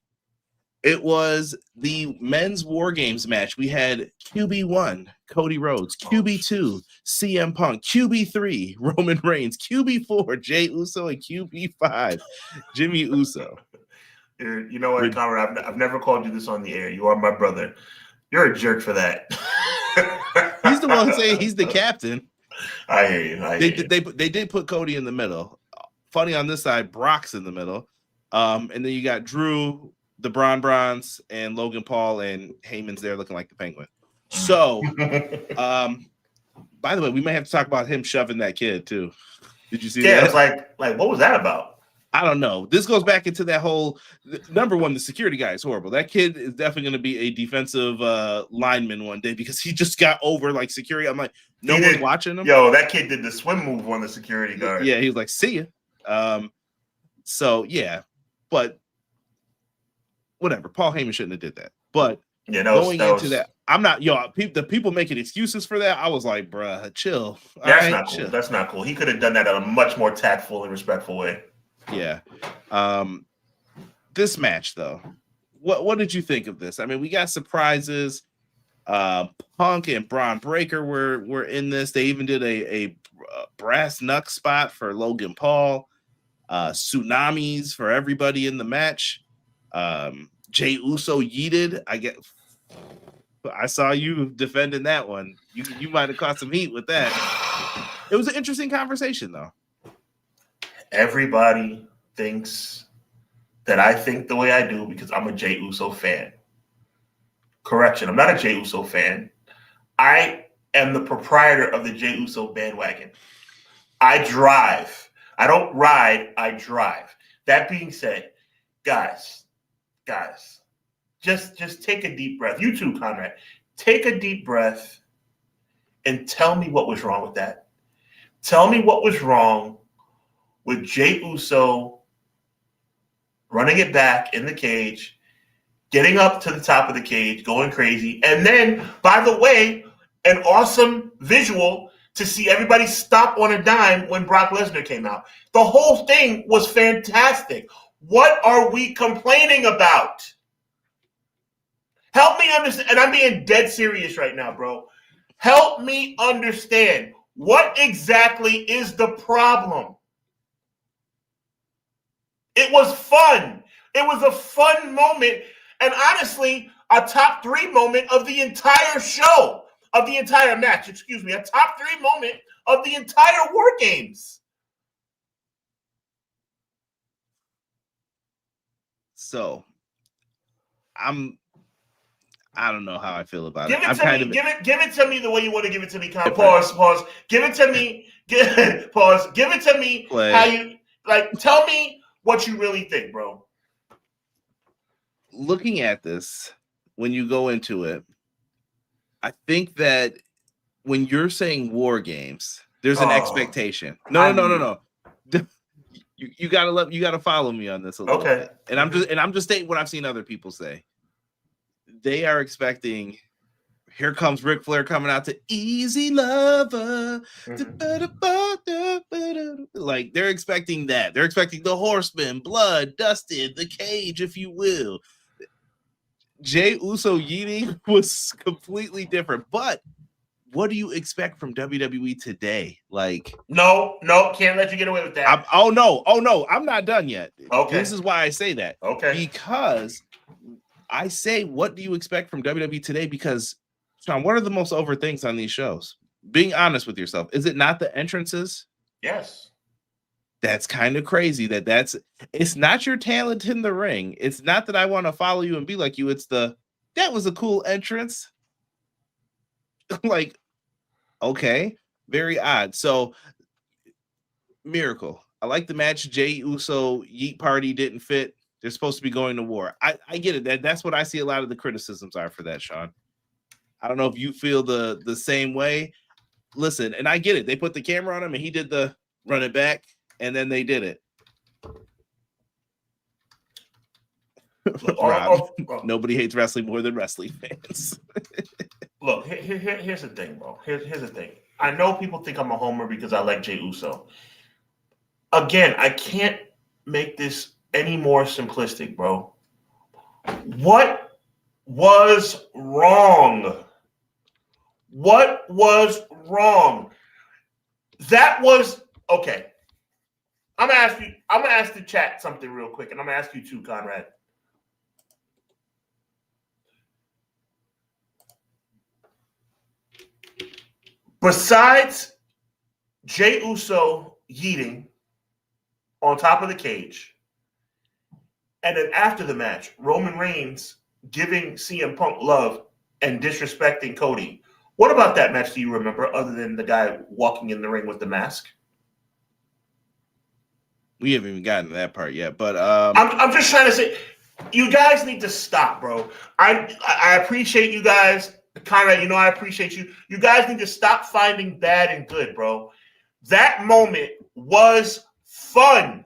Speaker 1: It was the men's WarGames match. We had QB1, Cody Rhodes, QB2, CM Punk, QB3, Roman Reigns, QB4, Jey Uso, and QB5, Jimmy Uso.
Speaker 2: You know what, Conrad? I've never called you this on the air. You are my brother. You're a jerk for that.
Speaker 1: He's the one saying he's the captain.
Speaker 2: I hear you.
Speaker 1: They did put Cody in the middle. Funny on this side, Brock's in the middle. And then you got Drew, the Bronze, and Logan Paul, and Heyman's there looking like the Penguin. So, by the way, we may have to talk about him shoving that kid too. Did you see that?
Speaker 2: Yeah, it's like what was that about?
Speaker 1: I don't know. This goes back into that whole number one. The security guy is horrible. That kid is definitely going to be a defensive lineman one day because he just got over like security. I'm like, no one's watching him.
Speaker 2: Yo, that kid did the swim move on the security guard.
Speaker 1: Yeah, he was like, see ya. So yeah, but whatever. Paul Heyman shouldn't have did that. But going into that, I'm not. The people making excuses for that. I was like, bruh, chill.
Speaker 2: That's not cool. That's not cool. He could have done that in a much more tactful and respectful way.
Speaker 1: Yeah. This match, though, what did you think of this? I mean, we got surprises. Punk and Braun Breaker were in this. They even did a brass knuck spot for Logan Paul. Tsunamis for everybody in the match. Jey Uso yeeted. I saw you defending that one. You might have caught some heat with that. It was an interesting conversation, though.
Speaker 2: Everybody thinks that I think the way I do because I'm a Jey Uso fan. Correction, I'm not a Jey Uso fan. I am the proprietor of the Jey Uso bandwagon. I drive. I don't ride, I drive. That being said, guys, just take a deep breath. You too, Conrad. Take a deep breath and tell me what was wrong with that. Tell me what was wrong with Jey Uso running it back in the cage, getting up to the top of the cage, going crazy. And then, by the way, an awesome visual to see everybody stop on a dime when Brock Lesnar came out. The whole thing was fantastic. What are we complaining about? Help me understand. And I'm being dead serious right now, bro. Help me understand. What exactly is the problem? It was fun. It was a fun moment. And honestly, a top 3 moment of the entire show, of the entire match, excuse me, a top 3 moment of the entire WarGames.
Speaker 1: So, I don't know how I feel about
Speaker 2: it. Give it to me the way you want to give it to me. Pause. Give it to me. Pause. Give it to me.
Speaker 1: Play.
Speaker 2: How you like? Tell me what you really think, bro.
Speaker 1: Looking at this, when you go into it, I think that when you're saying WarGames, there's an expectation. No. You gotta follow me on this a little bit. And I'm just stating what I've seen other people say. They are expecting, here comes Ric Flair coming out to Easy Lover. Like, they're expecting that. They're expecting the Horseman, blood, dusted, the cage, if you will. Jey Uso yeeting was completely different. But what do you expect from WWE today? Like,
Speaker 2: no, can't let you get away with that.
Speaker 1: Oh no, I'm not done yet.
Speaker 2: Okay.
Speaker 1: This is why I say that.
Speaker 2: Okay.
Speaker 1: Because I say, what do you expect from WWE today? Because, Sean, what are the most over things on these shows? Being honest with yourself, is it not the entrances?
Speaker 2: Yes.
Speaker 1: That's kind of crazy. It's not your talent in the ring. It's not that I want to follow you and be like you. It's that was a cool entrance. Like, okay, very odd. So, Miracle. I like the match. Jey Uso Yeet Party didn't fit. They're supposed to be going to war. I get it. That's what I see a lot of the criticisms are for that, Sean. I don't know if you feel the same way. Listen, and I get it. They put the camera on him and he did the run it back, and then they did it. Rob, nobody hates wrestling more than wrestling fans.
Speaker 2: Look, here's the thing, bro. Here's the thing. I know people think I'm a homer because I like Jey Uso. Again, I can't make this any more simplistic, bro. What was wrong? What was wrong? That was okay. I'm gonna ask the chat something real quick, and I'm gonna ask you too, Conrad. Besides Jey Uso yeeting on top of the cage, and then after the match, Roman Reigns giving CM Punk love and disrespecting Cody. What about that match do you remember, other than the guy walking in the ring with the mask?
Speaker 1: We haven't even gotten to that part yet, but
Speaker 2: I'm just trying to say, you guys need to stop, bro. I appreciate you guys. Conrad, you know I appreciate you. You guys need to stop finding bad and good, bro. That moment was fun.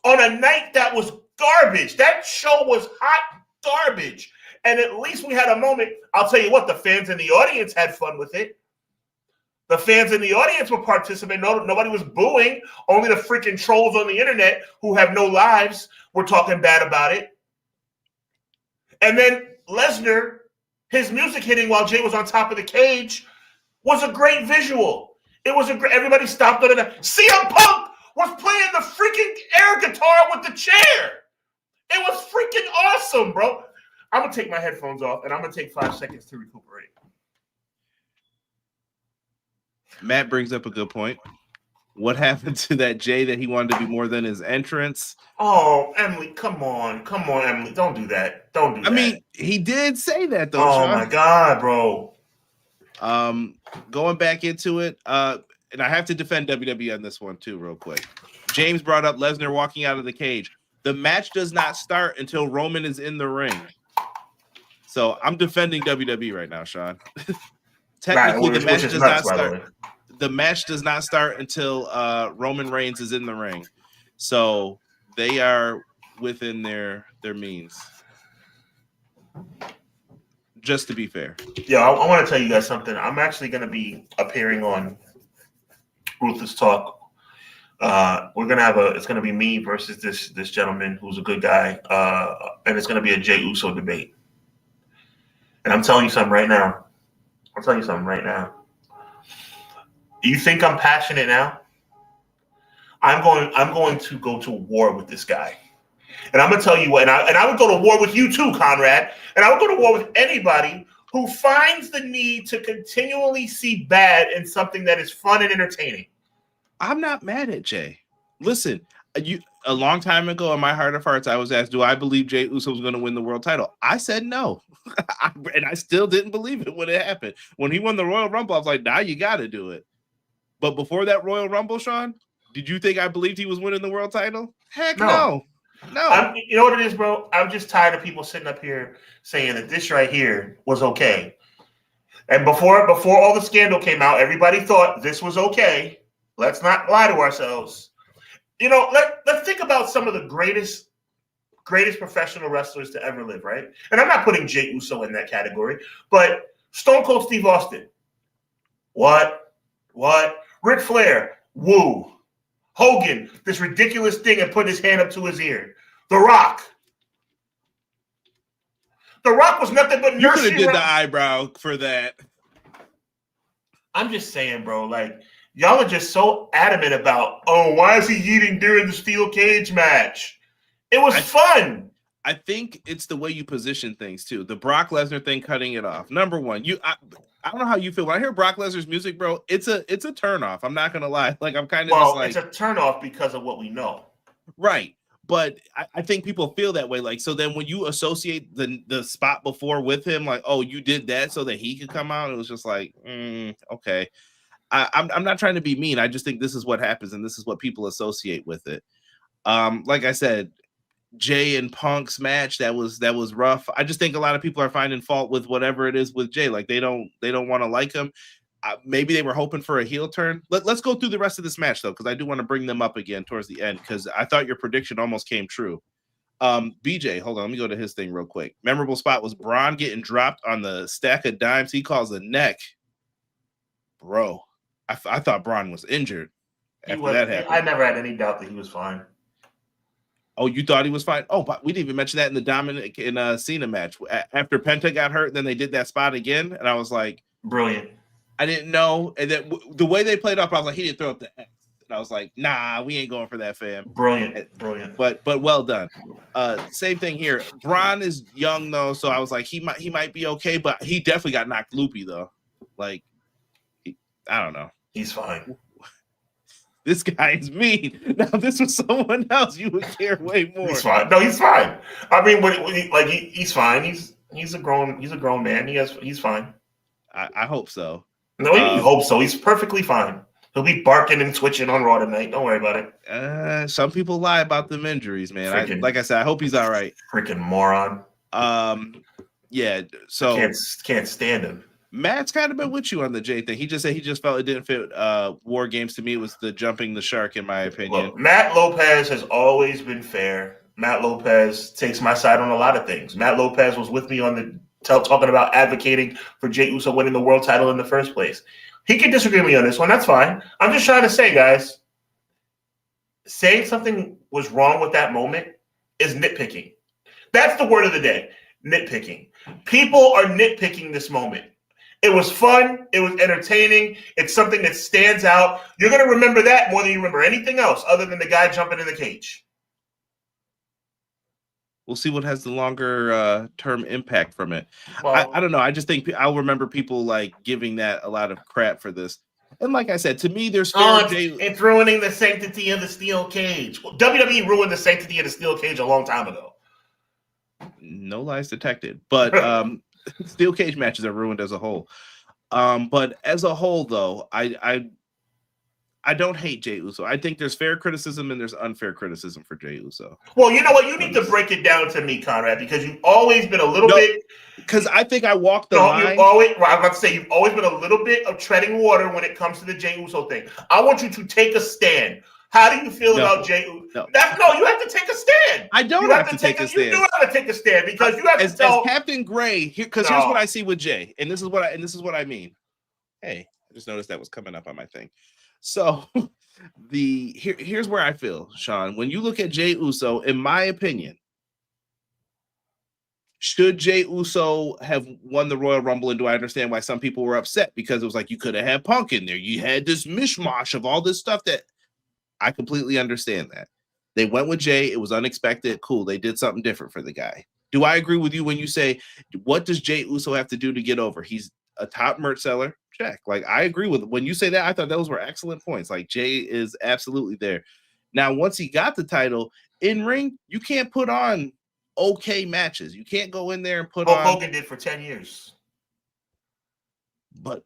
Speaker 2: On a night that was garbage. That show was hot garbage. And at least we had a moment. I'll tell you what, the fans in the audience had fun with it. The fans in the audience were participating. Nobody was booing. Only the freaking trolls on the internet who have no lives were talking bad about it. And then Lesnar, his music hitting while Jey was on top of the cage was a great visual. It was everybody stopped on it. CM Punk was playing the freaking air guitar with the chair. It was freaking awesome, bro. I'm going to take my headphones off, and I'm going to take 5 seconds to recuperate.
Speaker 1: Matt brings up a good point. What happened to that Jey that he wanted to be more than his entrance?
Speaker 2: Oh, Emily, come on, Emily. Don't do that. Don't do that.
Speaker 1: I mean, he did say that, though,
Speaker 2: Oh,
Speaker 1: Sean.
Speaker 2: my God, bro.
Speaker 1: Going back into it, and I have to defend WWE on this one, too, real quick. James brought up Lesnar walking out of the cage. The match does not start until Roman is in the ring. So I'm defending WWE right now, Sean. Technically, the match does not start. The match does not start until Roman Reigns is in the ring. So they are within their means. Just to be fair.
Speaker 2: Yeah, I want to tell you guys something. I'm actually going to be appearing on Ruthless Talk. We're gonna have it's gonna be me versus this gentleman who's a good guy, and it's gonna be a Jey Uso debate. And I'm telling you something right now. You think I'm passionate now? I'm going to go to war with this guy. And I'm gonna tell you what, and I would go to war with you too, Conrad. And I would go to war with anybody who finds the need to continually see bad in something that is fun and entertaining.
Speaker 1: I'm not mad at Jey. Listen, a long time ago in my heart of hearts, I was asked, do I believe Jey Uso was going to win the world title? I said no. And I still didn't believe it when it happened. When he won the Royal Rumble, I was like, nah, you got to do it. But before that Royal Rumble, Sean, did you think I believed he was winning the world title? Heck no.
Speaker 2: You know what it is, bro? I'm just tired of people sitting up here saying that this right here was okay. And before all the scandal came out, everybody thought this was okay. Let's not lie to ourselves. You know, let's think about some of the greatest professional wrestlers to ever live, right? And I'm not putting Jey Uso in that category, but Stone Cold Steve Austin. What? Ric Flair. Woo. Hogan, this ridiculous thing, and put his hand up to his ear. The Rock. The Rock was nothing but
Speaker 1: you could have did the eyebrow for that.
Speaker 2: I'm just saying, bro, like, y'all are just so adamant about, oh, why is he eating during the steel cage match? It was fun.
Speaker 1: I think it's the way you position things too. The Brock Lesnar thing, cutting it off. Number one, I don't know how you feel when I hear Brock Lesnar's music, bro. It's a turnoff. I'm not gonna lie. Like I'm kind of just like,
Speaker 2: it's a turnoff because of what we know,
Speaker 1: right? But I think people feel that way. Like, so then when you associate the spot before with him, like, oh, you did that so that he could come out, it was just like, okay. I'm not trying to be mean. I just think this is what happens, and this is what people associate with it. Like I said, Jay and Punk's match that was rough. I just think a lot of people are finding fault with whatever it is with Jay. Like they don't want to like him. Maybe they were hoping for a heel turn. Let's go through the rest of this match though, because I do want to bring them up again towards the end because I thought your prediction almost came true. BJ, hold on, let me go to his thing real quick. Memorable spot was Braun getting dropped on the stack of dimes. He calls a neck, bro. I thought Braun was injured after that happened.
Speaker 2: I never had any doubt that he was fine.
Speaker 1: Oh, you thought he was fine? Oh, but we didn't even mention that in the Dominic and Cena match. After Penta got hurt, then they did that spot again, and I was like,
Speaker 2: brilliant.
Speaker 1: I didn't know. And then the way they played up, I was like, he didn't throw up the X. And I was like, nah, we ain't going for that, fam.
Speaker 2: Brilliant.
Speaker 1: But well done. Same thing here. Braun is young though, so I was like, he might be okay, but he definitely got knocked loopy though. Like, I don't know.
Speaker 2: He's fine.
Speaker 1: This guy is mean. Now, if this was someone else, you would care way more.
Speaker 2: He's fine. No, he's fine. I mean, he's fine. He's a grown man. He's fine.
Speaker 1: I hope so.
Speaker 2: No, he hope so. He's perfectly fine. He'll be barking and twitching on Raw tonight. Don't worry about
Speaker 1: it. Some people lie about them injuries, man. Like I said, I hope he's all right.
Speaker 2: Freaking moron.
Speaker 1: Yeah. So
Speaker 2: can't stand him.
Speaker 1: Matt's kind of been with you on the Jay thing. He just said he just felt it didn't fit WarGames. To me, it was the jumping the shark, in my opinion.
Speaker 2: Look, Matt Lopez has always been fair. Matt Lopez takes my side on a lot of things. Matt Lopez was with me on the talking about advocating for Jey Uso winning the world title in the first place. He can disagree with me on this one. That's fine. I'm just trying to say, guys, saying something was wrong with that moment is nitpicking. That's the word of the day, nitpicking. People are nitpicking this moment. It was fun. It was entertaining. It's something that stands out. You're going to remember that more than you remember anything else other than the guy jumping in the cage.
Speaker 1: We'll see what has the longer term impact from it. Well, I don't know. I just think I'll remember people like giving that a lot of crap for this. And like I said, to me, there's
Speaker 2: it's ruining the sanctity of the steel cage. Well, WWE ruined the sanctity of the steel cage a long time ago.
Speaker 1: No lies detected. But steel cage matches are ruined as a whole. But as a whole, though, I don't hate Jey Uso. I think there's fair criticism and there's unfair criticism for Jey Uso.
Speaker 2: Well, you know what? You need to break it down to me, Conrad, because you've always been a little bit.
Speaker 1: Because I think I walked the line.
Speaker 2: I'm about to say you've always been a little bit of treading water when it comes to the Jey Uso thing. I want you to take a stand. How do you feel about Jey Uso? No, you have to take a stand.
Speaker 1: I don't have to take a stand.
Speaker 2: You do have to take a stand because you have to tell.
Speaker 1: As Captain Gray, because here's what I see with Jey, and this is what I mean. Hey, I just noticed that was coming up on my thing. So here's where I feel, Sean. When you look at Jey Uso, in my opinion, should Jey Uso have won the Royal Rumble? And do I understand why some people were upset? Because it was like you could have had Punk in there. You had this mishmash of all this stuff that I completely understand that. They went with Jey. It was unexpected. Cool. They did something different for the guy. Do I agree with you when you say, what does Jey Uso have to do to get over? He's a top merch seller. Check. Like, I agree with when you say that. I thought those were excellent points. Like, Jey is absolutely there. Now, once he got the title in ring, you can't put on okay matches. You can't go in there and put on.
Speaker 2: Hogan did for 10 years.
Speaker 1: But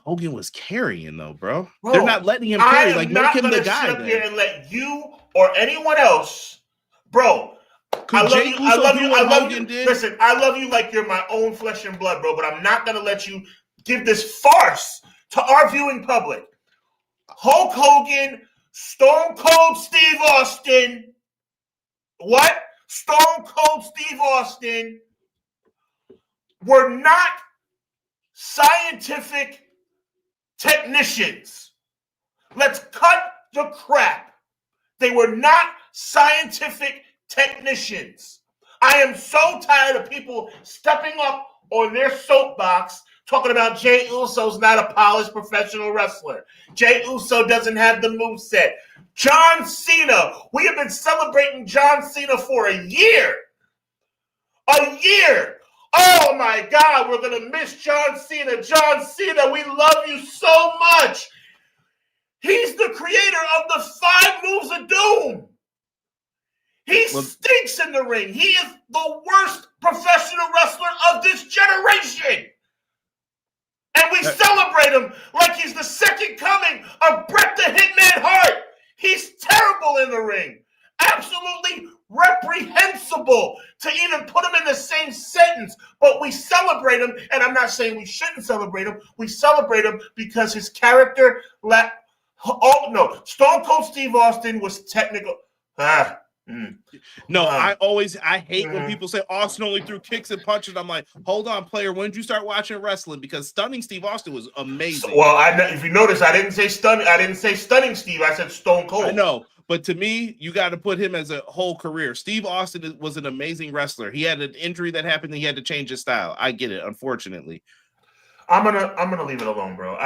Speaker 1: Hogan was carrying though, bro. They're not letting him carry. Like, make him the guy.
Speaker 2: Sit up here and let you or anyone else, bro. I love you. Listen, I love you like you're my own flesh and blood, bro. But I'm not gonna let you give this farce to our viewing public. Hulk Hogan, Stone Cold Steve Austin. What? Stone Cold Steve Austin were not scientific technicians. Let's cut the crap. They were not scientific technicians. I am so tired of people stepping up on their soapbox talking about Jey Uso's not a polished professional wrestler. Jey Uso doesn't have the moveset. John Cena. We have been celebrating John Cena for a year. A year. Oh my God, we're gonna miss John Cena. John Cena, we love you so much. He's the creator of the 5 moves of doom. He stinks in the ring. He is the worst professional wrestler of this generation. And we celebrate him like he's the second coming of Bret the Hitman Hart. He's terrible in the ring. Absolutely reprehensible to even put him in the same sentence. But we celebrate him, and I'm not saying we shouldn't celebrate him. We celebrate him because his character Stone Cold Steve Austin was technical.
Speaker 1: No, I hate when people say Austin only threw kicks and punches. I'm like, hold on, player. When did you start watching wrestling? Because stunning Steve Austin was amazing.
Speaker 2: If you notice, I didn't say stunning. I didn't say stunning Steve. I said Stone Cold.
Speaker 1: I know, but to me, you got to put him as a whole career. Steve Austin was an amazing wrestler. He had an injury that happened, and he had to change his style. I get it, unfortunately.
Speaker 2: I'm gonna leave it alone, bro.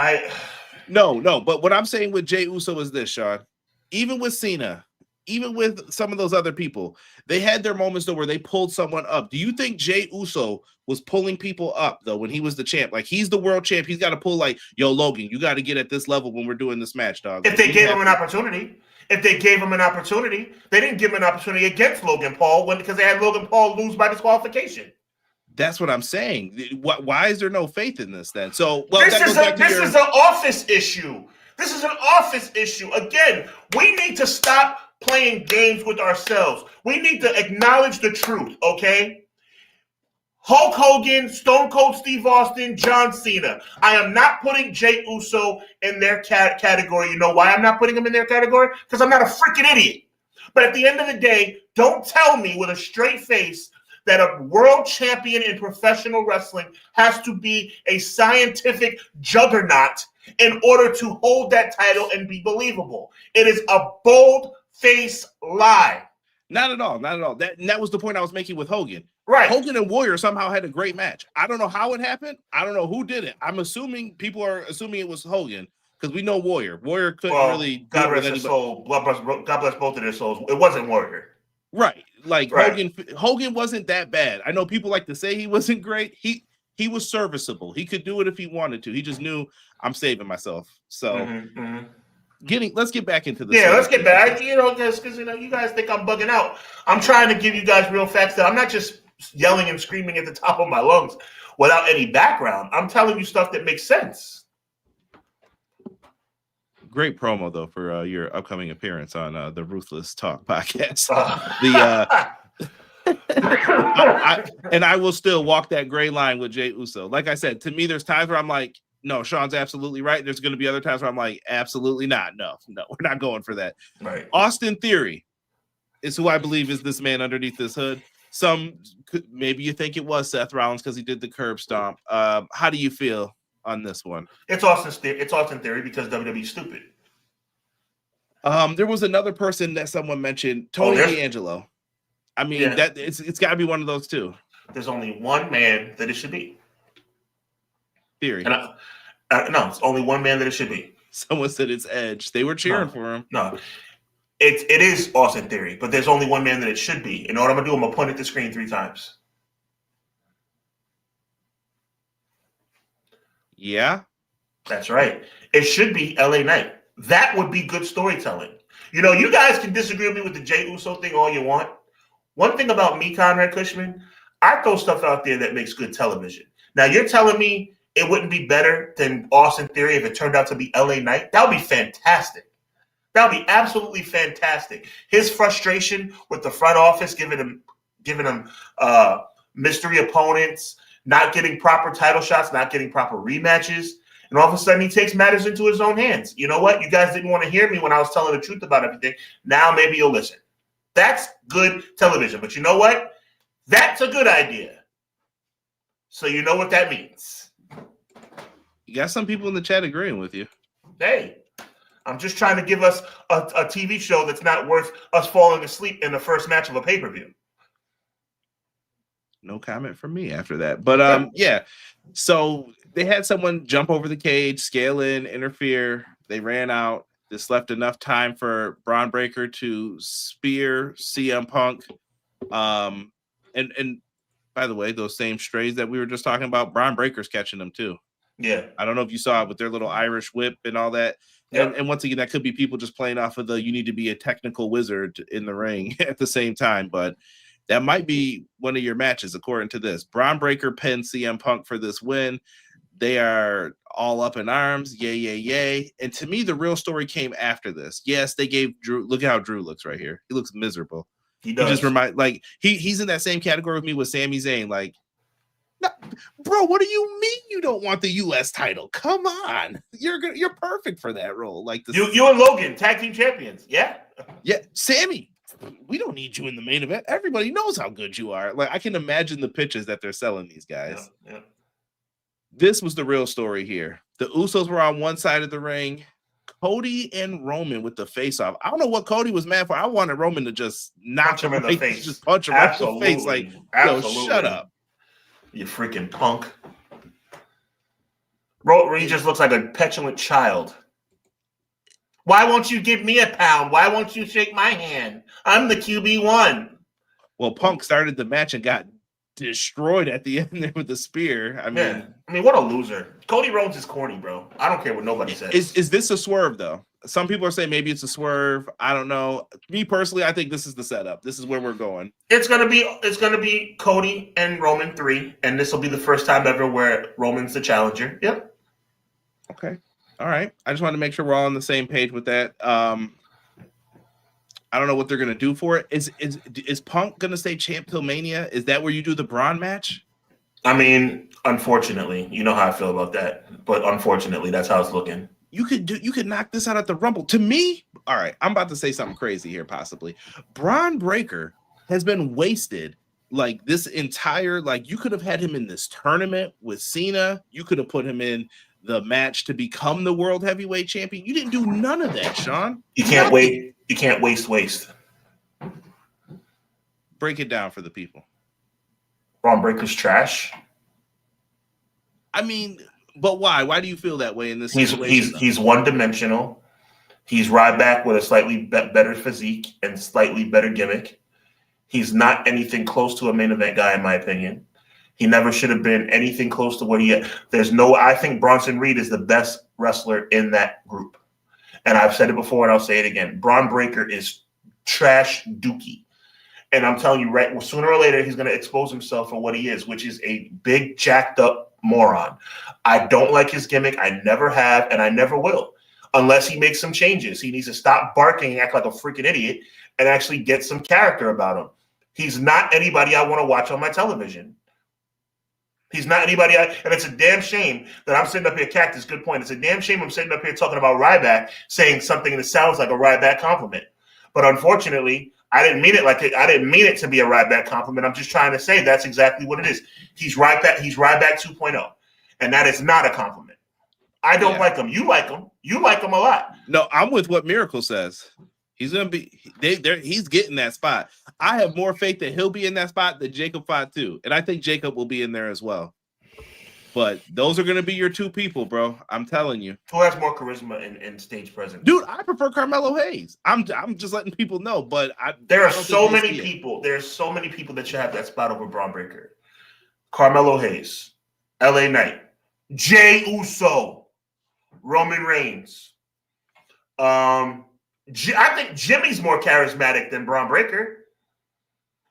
Speaker 1: No. But what I'm saying with Jey Uso is this, Sean. Even with Cena. Even with some of those other people, they had their moments though where they pulled someone up. Do you think Jey Uso was pulling people up though when he was the champ? Like he's the world champ, he's got to pull like, yo, Logan, you got to get at this level when we're doing this match, dog.
Speaker 2: If they gave him an opportunity, they didn't give him an opportunity against Logan Paul because they had Logan Paul lose by disqualification.
Speaker 1: That's what I'm saying. Why is there no faith in this then? So
Speaker 2: this is an office issue. This is an office issue. Again, we need to stop playing games with ourselves. We need to acknowledge the truth, okay? Hulk Hogan, Stone Cold Steve Austin, John Cena. I am not putting Jey Uso in their category. You know why I'm not putting him in their category? Because I'm not a freaking idiot. But at the end of the day, don't tell me with a straight face that a world champion in professional wrestling has to be a scientific juggernaut in order to hold that title and be believable. It is a bold face lie.
Speaker 1: Not at all. That was the point I was making with Hogan.
Speaker 2: Right.
Speaker 1: Hogan and Warrior somehow had a great match. I don't know how it happened. I don't know who did it. I'm assuming people are assuming it was Hogan because we know Warrior. Warrior couldn't really.
Speaker 2: God rest his soul. God bless both of their souls. It wasn't Warrior.
Speaker 1: Right. Like Hogan wasn't that bad. I know people like to say he wasn't great. He was serviceable. He could do it if he wanted to. He just knew I'm saving myself. So let's get back into this.
Speaker 2: Yeah, let's get back. Because you guys think I'm bugging out. I'm trying to give you guys real facts that I'm not just yelling and screaming at the top of my lungs without any background. I'm telling you stuff that makes sense.
Speaker 1: Great promo though for your upcoming appearance on the Ruthless Talk podcast. I will still walk that gray line with Jey Uso. Like I said, to me, there's times where I'm like, no, Sean's absolutely right. There's going to be other times where I'm like, absolutely not. No, we're not going for that.
Speaker 2: Right.
Speaker 1: Austin Theory is who I believe is this man underneath this hood. Maybe you think it was Seth Rollins because he did the curb stomp. How do you feel on this one?
Speaker 2: It's Austin Theory because WWE's stupid.
Speaker 1: There was another person that someone mentioned, Tony D'Angelo. I mean, that it's got to be one of those two.
Speaker 2: There's only one man that it should be.
Speaker 1: Theory.
Speaker 2: No, it's only one man that it should be.
Speaker 1: Someone said it's Edge. They were cheering for him.
Speaker 2: No, it is Austin Theory, but there's only one man that it should be. And what I'm gonna do, I'm gonna point at the screen 3 times.
Speaker 1: Yeah,
Speaker 2: that's right. It should be LA Knight. That would be good storytelling. You know, you guys can disagree with me with the Jey Uso thing all you want. One thing about me, Conrad Cushman, I throw stuff out there that makes good television. Now, you're telling me it wouldn't be better than Austin Theory if it turned out to be LA Knight? That would be fantastic. That would be absolutely fantastic. His frustration with the front office, giving him mystery opponents, not getting proper title shots, not getting proper rematches, and all of a sudden he takes matters into his own hands. You know what? You guys didn't want to hear me when I was telling the truth about everything. Now maybe you'll listen. That's good television. But you know what? That's a good idea. So you know what that means.
Speaker 1: You got some people in the chat agreeing with you.
Speaker 2: Hey, I'm just trying to give us a TV show that's not worth us falling asleep in the first match of a pay-per-view.
Speaker 1: No comment from me after that. But yeah. So they had someone jump over the cage, scale in, interfere. They ran out. This left enough time for Braun Breaker to spear CM Punk. And by the way, those same strays that we were just talking about. Braun Breaker's catching them too.
Speaker 2: Yeah.
Speaker 1: I don't know if you saw it with their little Irish whip and all that.
Speaker 2: Yep.
Speaker 1: And once again, that could be people just playing off of the you need to be a technical wizard in the ring at the same time. But that might be one of your matches, according to this. Braun Breaker pins CM Punk for this win. They are all up in arms. Yay, yay, yay. And to me, the real story came after this. Yes, they gave Drew. Look at how Drew looks right here. He looks miserable.
Speaker 2: He does.
Speaker 1: He just he's in that same category with me with Sami Zayn. Like, no, bro, what do you mean you don't want the U.S. title? Come on, you're perfect for that role. Like
Speaker 2: you and Logan, tag team champions. Yeah,
Speaker 1: Sammy, we don't need you in the main event. Everybody knows how good you are. Like I can imagine the pitches that they're selling these guys.
Speaker 2: Yeah.
Speaker 1: This was the real story here. The Usos were on one side of the ring. Cody and Roman with the face-off. I don't know what Cody was mad for. I wanted Roman to just knock him in the face. Just punch him right in the face. Like, yo, shut up.
Speaker 2: You freaking punk. Bro, he just looks like a petulant child. Why won't you give me a pound? Why won't you shake my hand? I'm the QB1.
Speaker 1: Well, Punk started the match and got destroyed at the end there with the spear. I mean,
Speaker 2: what a loser. Cody Rhodes is corny, bro. I don't care what nobody says.
Speaker 1: Is this a swerve though? Some people are saying maybe it's a swerve. I don't know. Me personally, I think this is the setup. This is where we're going.
Speaker 2: It's gonna be Cody and Roman 3, and this will be the first time ever where Roman's the challenger. Yep.
Speaker 1: Okay. All right. I just wanted to make sure we're all on the same page with that. I don't know what they're gonna do for it. Is Punk gonna stay champ till Mania? Is that where you do the Braun match?
Speaker 2: I mean, unfortunately, you know how I feel about that. But unfortunately, that's how it's looking.
Speaker 1: You could knock this out at the Rumble. To me, all right, I'm about to say something crazy here, possibly. Braun Breaker has been wasted like this entire, like you could have had him in this tournament with Cena. You could have put him in the match to become the world heavyweight champion. You didn't do none of that, Sean.
Speaker 2: You can't wait. You can't waste.
Speaker 1: Break it down for the people.
Speaker 2: Braun Breaker's trash.
Speaker 1: I mean, but why? Why do you feel that way in this situation?
Speaker 2: He's one-dimensional. He's Ryback with a slightly better physique and slightly better gimmick. He's not anything close to a main event guy, in my opinion. He never should have been anything close to what he had. I think Bronson Reed is the best wrestler in that group. And I've said it before and I'll say it again. Braun Breaker is trash dookie. And I'm telling you, right, well, sooner or later, he's going to expose himself for what he is, which is a big, jacked up moron. I don't like his gimmick. I never have, and I never will, unless he makes some changes. He needs to stop barking and act like a freaking idiot and actually get some character about him. He's not anybody I want to watch on my television. He's not anybody, and it's a damn shame that I'm sitting up here, Cactus, good point. It's a damn shame I'm sitting up here talking about Ryback, saying something that sounds like a Ryback compliment. But unfortunately, I didn't mean it to be a Ryback compliment. I'm just trying to say that's exactly what it is. He's Ryback 2.0, and that is not a compliment. I don't like him. You like him. You like him a lot.
Speaker 1: No, I'm with what Miracle says. He's gonna be he's getting that spot. I have more faith that he'll be in that spot than Jacob Fatu, and I think Jacob will be in there as well. But those are gonna be your two people, bro. I'm telling you.
Speaker 2: Who has more charisma and stage presence?
Speaker 1: Dude, I prefer Carmelo Hayes. I'm just letting people know, but
Speaker 2: there are so many people. There's so many people that should have that spot over Braun Breaker. Carmelo Hayes, LA Knight, Jey Uso, Roman Reigns. I think Jimmy's more charismatic than Braun Breaker.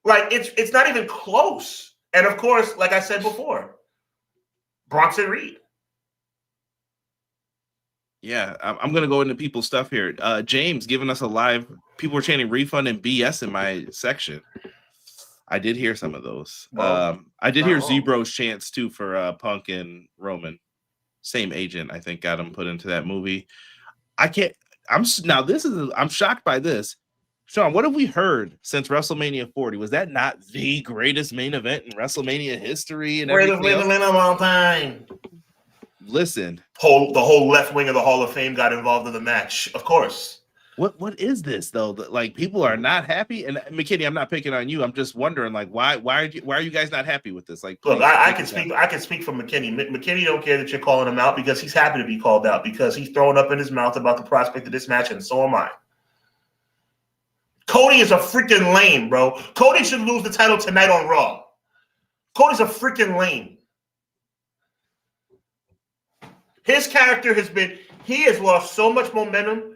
Speaker 2: Like, it's not even close. And, of course, like I said before, Bronson Reed.
Speaker 1: Yeah, I'm going to go into people's stuff here. James giving us a live. People were chanting refund and BS in my section. I did hear some of those. I did hear Zebro's chants, too, for Punk and Roman. Same agent, I think, got him put into that movie. I'm shocked by this. Sean, what have we heard since WrestleMania 40? Was that not the greatest main event in WrestleMania history? And
Speaker 2: greatest main event of all time.
Speaker 1: Listen,
Speaker 2: the whole left wing of the Hall of Fame got involved in the match. Of course. What
Speaker 1: is this though? Like, people are not happy. And McKinney, I'm not picking on you. I'm just wondering, like, why are you guys not happy with this? Like,
Speaker 2: look, I can speak for McKinney. McKinney don't care that you're calling him out because he's happy to be called out because he's throwing up in his mouth about the prospect of this match, and so am I. Cody is a freaking lame, bro. Cody should lose the title tonight on Raw. Cody's a freaking lame. His character he has lost so much momentum.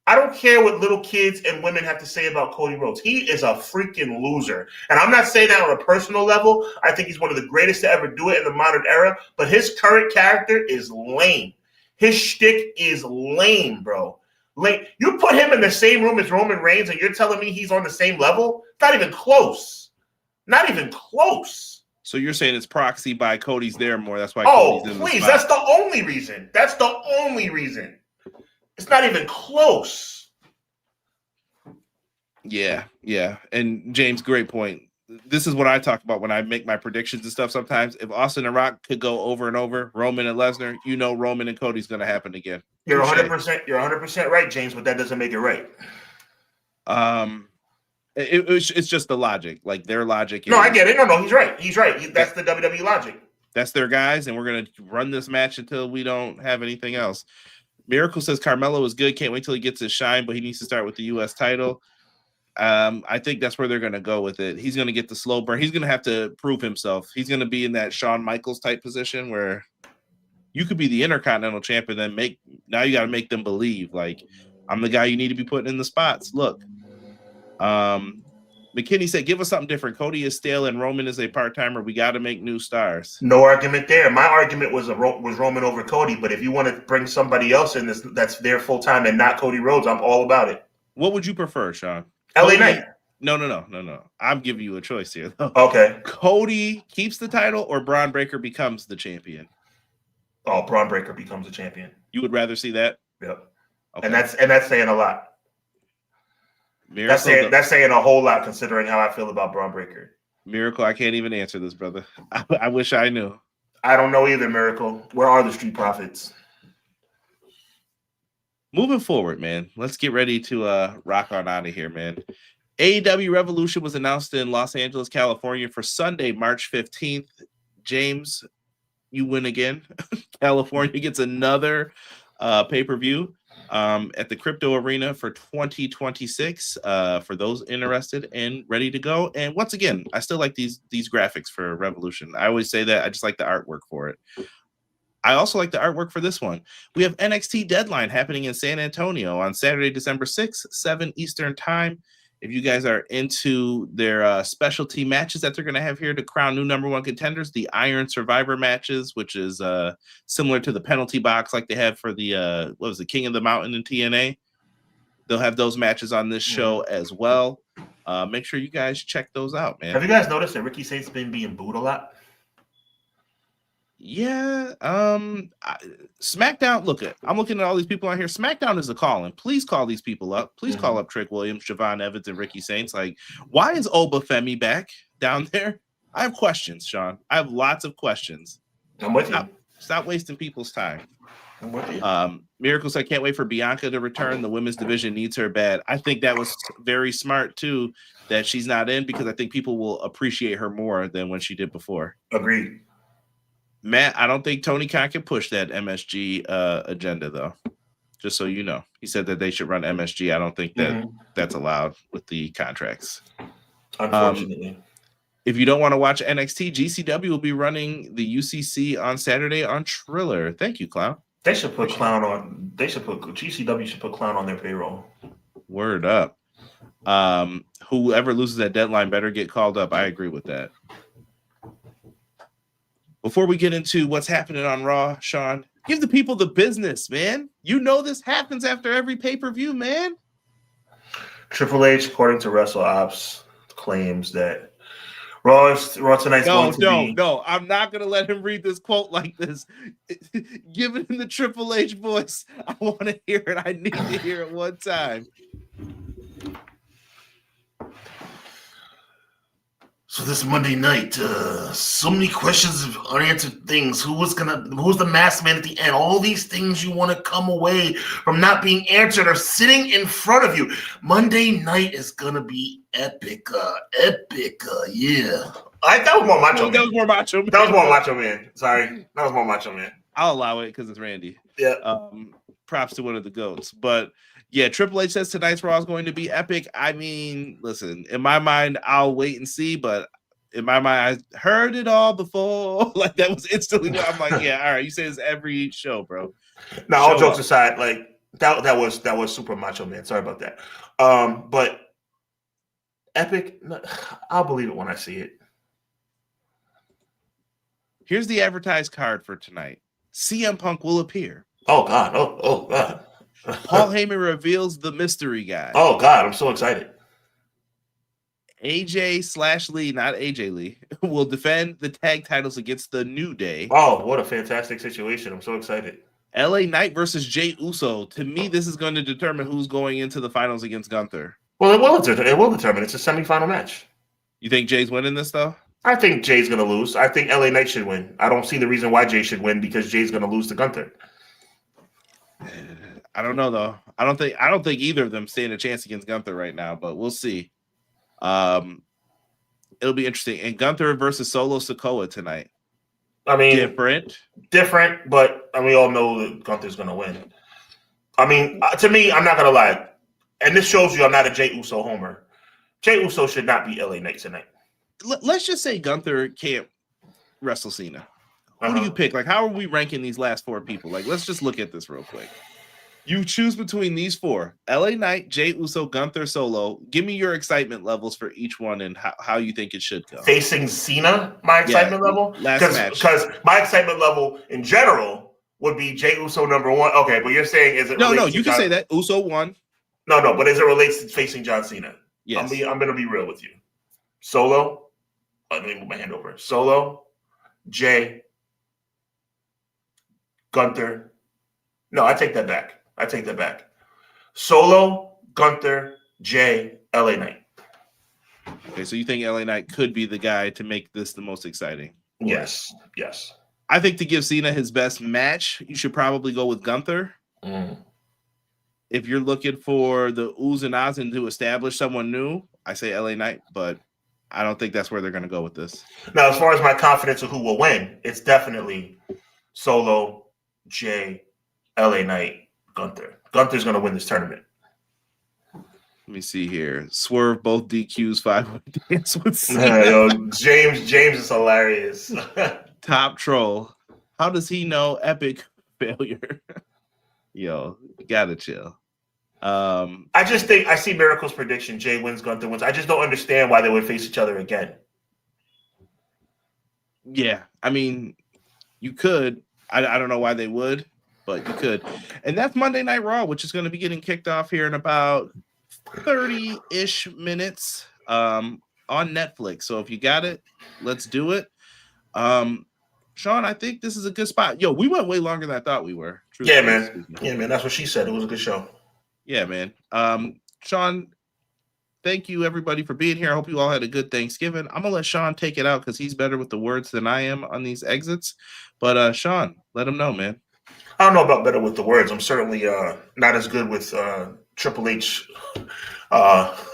Speaker 2: I don't care what little kids and women have to say about Cody Rhodes. He is a freaking loser. And I'm not saying that on a personal level. I think he's one of the greatest to ever do it in the modern era. But his current character is lame. His shtick is lame, bro. Lame. You put him in the same room as Roman Reigns and you're telling me he's on the same level? Not even close. Not even close.
Speaker 1: So you're saying it's proxy by Cody's there more. That's why
Speaker 2: Cody's
Speaker 1: in the
Speaker 2: please.
Speaker 1: spot.
Speaker 2: That's the only reason. That's the only reason. It's not even close.
Speaker 1: Yeah. And James, great point. This is what I talk about when I make my predictions and stuff sometimes. If Austin and Rock could go over and over, Roman and Lesnar, Roman and Cody's going to happen again.
Speaker 2: You're 100%. You're 100% right, James, but that doesn't make it right.
Speaker 1: It's just the logic. Like their logic.
Speaker 2: No, I get it. No, he's right. He's right. That's the WWE logic.
Speaker 1: That's their guys, and we're going to run this match until we don't have anything else. Miracle says Carmelo is good. Can't wait till he gets his shine, but he needs to start with the U.S. title. I think that's where they're going to go with it. He's going to get the slow burn. He's going to have to prove himself. He's going to be in that Shawn Michaels type position where you could be the Intercontinental Champion, then now you got to make them believe like I'm the guy you need to be putting in the spots. Look, McKinney said, "Give us something different. Cody is stale and Roman is a part timer. We got to make new stars."
Speaker 2: No argument there. My argument was Roman over Cody, but if you want to bring somebody else in that's there full time and not Cody Rhodes, I'm all about it.
Speaker 1: What would you prefer, Sean?
Speaker 2: LA Knight.
Speaker 1: No. I'm giving you a choice here, though.
Speaker 2: Okay.
Speaker 1: Cody keeps the title or Braun Breaker becomes the champion?
Speaker 2: Oh, Braun Breaker becomes the champion.
Speaker 1: You would rather see that?
Speaker 2: Yep.
Speaker 1: Okay.
Speaker 2: And that's saying a lot.
Speaker 1: Miracle,
Speaker 2: that's saying a whole lot considering how I feel about Braun Breaker.
Speaker 1: Miracle, I can't even answer this, brother. I wish I knew.
Speaker 2: I don't know either, Miracle. Where are the Street Profits?
Speaker 1: Moving forward, man. Let's get ready to rock on out of here, man. AEW Revolution was announced in Los Angeles, California for Sunday, March 15th. James, you win again. California gets another pay-per-view at the Crypto Arena for 2026 for those interested and ready to go. And once again, I still like these graphics for Revolution. I always say that. I just like the artwork for it. I also like the artwork for this one. We have NXT Deadline happening in San Antonio on Saturday, December 6th, 7 Eastern Time. If you guys are into their specialty matches that they're going to have here to crown new number one contenders, the Iron Survivor matches, which is similar to the penalty box like they have for the, King of the Mountain in TNA. They'll have those matches on this show as well. Make sure you guys check those out, man.
Speaker 2: Have you guys noticed that Ricky Saint's been being booed a lot?
Speaker 1: Yeah. SmackDown, I'm looking at all these people on here. SmackDown is a calling. Please call these people up. Please call up Trick Williams, Javon Evans, and Ricky Saints. Like, why is Oba Femi back down there? I have questions, Sean. I have lots of questions.
Speaker 2: I'm with you.
Speaker 1: Stop wasting people's time.
Speaker 2: I'm with you.
Speaker 1: Miracles, I can't wait for Bianca to return. The women's division needs her bad. I think that was very smart, too, that she's not in, because I think people will appreciate her more than when she did before.
Speaker 2: Agreed.
Speaker 1: Matt, I don't think Tony Khan can push that MSG agenda, though. Just so you know. He said that they should run MSG. I don't think that that's allowed with the contracts.
Speaker 2: Unfortunately.
Speaker 1: If you don't want to watch NXT, GCW will be running the UCC on Saturday on Triller. Thank you, Clown.
Speaker 2: They should put GCW should put Clown on their payroll.
Speaker 1: Word up. Whoever loses that deadline better get called up. I agree with that. Before we get into what's happening on Raw, Sean, give the people the business, man. You know this happens after every pay-per-view, man.
Speaker 2: Triple H, according to WrestleOps, claims that Raw tonight's going to be...
Speaker 1: No, I'm not going to let him read this quote like this. Give it in the Triple H voice. I want to hear it. I need to hear it one time.
Speaker 2: So this Monday night, so many questions of unanswered things. Who's the masked man at the end? All these things you want to come away from not being answered are sitting in front of you. Monday night is gonna be epic, yeah. That was more Macho Man.
Speaker 1: That was more Macho Man.
Speaker 2: That was more Macho Man. Sorry, that was more Macho Man.
Speaker 1: I'll allow it because it's Randy.
Speaker 2: Yeah.
Speaker 1: Props to one of the GOATs, but. Yeah, Triple H says tonight's Raw is going to be epic. I mean, listen, in my mind, I'll wait and see, but in my mind, I heard it all before. Like that was instantly. I'm like, yeah, all right. You say this every show, bro.
Speaker 2: Now, all jokes aside, like that was super Macho Man. Sorry about that. But Epic, I'll believe it when I see it.
Speaker 1: Here's the advertised card for tonight. CM Punk will appear.
Speaker 2: Oh God! Oh God!
Speaker 1: Paul Heyman reveals the mystery guy.
Speaker 2: Oh God! I'm so excited.
Speaker 1: AJ/Lee, not AJ Lee, will defend the tag titles against the New Day.
Speaker 2: Oh, what a fantastic situation! I'm so excited.
Speaker 1: LA Knight versus Jey Uso. To me, this is going to determine who's going into the finals against Gunther.
Speaker 2: Well, it will determine. It's a semifinal match.
Speaker 1: You think Jay's winning this, though?
Speaker 2: I think Jay's going to lose. I think LA Knight should win. I don't see the reason why Jay should win because Jay's going to lose to Gunther.
Speaker 1: I don't know, though. I don't think either of them stand a chance against Gunther right now, but we'll see. It'll be interesting. And Gunther versus Solo Sikoa tonight.
Speaker 2: I mean, different, but we all know that Gunther's going to win. I mean, to me, I'm not going to lie. And this shows you I'm not a Jey Uso homer. Jey Uso should not be LA Knight tonight.
Speaker 1: Let's just say Gunther can't wrestle Cena. Who do you pick? Like, how are we ranking these last four people? Like, let's just look at this real quick. You choose between these four: LA Knight, Jey Uso, Gunther, Solo. Give me your excitement levels for each one and how you think it should go.
Speaker 2: Facing Cena, my excitement level?
Speaker 1: Last match.
Speaker 2: Because my excitement level in general would be Jey Uso number one. Okay, but you're saying is it
Speaker 1: No, you can say that. Uso won.
Speaker 2: No, but as it relates to facing John Cena.
Speaker 1: Yes.
Speaker 2: I'm going to be real with you. Solo. Let me move my hand over. Solo, Jay, Gunther. No, I take that back. Solo, Gunther, Jay, LA Knight.
Speaker 1: Okay, so you think LA Knight could be the guy to make this the most exciting?
Speaker 2: Yes.
Speaker 1: I think to give Cena his best match, you should probably go with Gunther. If you're looking for the oohs and ahs and to establish someone new, I say LA Knight, but I don't think that's where they're going to go with this.
Speaker 2: Now, as far as my confidence of who will win, it's definitely Solo, Jay, LA Knight, Gunther. Gunther's going to win this tournament.
Speaker 1: Let me see here. Swerve both DQs 5-1 dance with Cena.
Speaker 2: James is hilarious.
Speaker 1: Top troll. How does he know epic failure? Yo, gotta chill.
Speaker 2: I just think I see Miracle's prediction. Jay wins, Gunther wins. I just don't understand why they would face each other again.
Speaker 1: Yeah, I mean, you could. I don't know why they would, but you could. And that's Monday Night Raw, which is going to be getting kicked off here in about 30-ish minutes on Netflix. So if you got it, let's do it. Sean, I think this is a good spot. Yo, we went way longer than I thought we were.
Speaker 2: Yeah, man. That's what she said. It was a good show.
Speaker 1: Yeah, man. Sean, thank you, everybody, for being here. I hope you all had a good Thanksgiving. I'm going to let Sean take it out because he's better with the words than I am on these exits. But, Sean, let him know, man.
Speaker 2: I don't know about better with the words. I'm certainly not as good with Triple H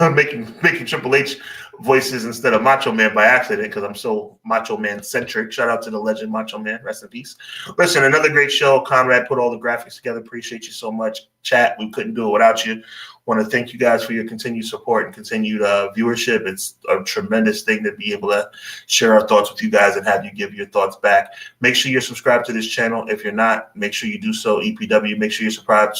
Speaker 2: making Triple H voices instead of Macho Man by accident because I'm so Macho Man centric. Shout out to the legend Macho Man. Rest in peace. Listen, another great show. Conrad put all the graphics together. Appreciate you so much. Chat, we couldn't do it without you. Want to thank you guys for your continued support and continued viewership. It's a tremendous thing to be able to share our thoughts with you guys and have you give your thoughts back. Make sure you're subscribed to this channel. If you're not, make sure you do so. EPW, make sure you subscribe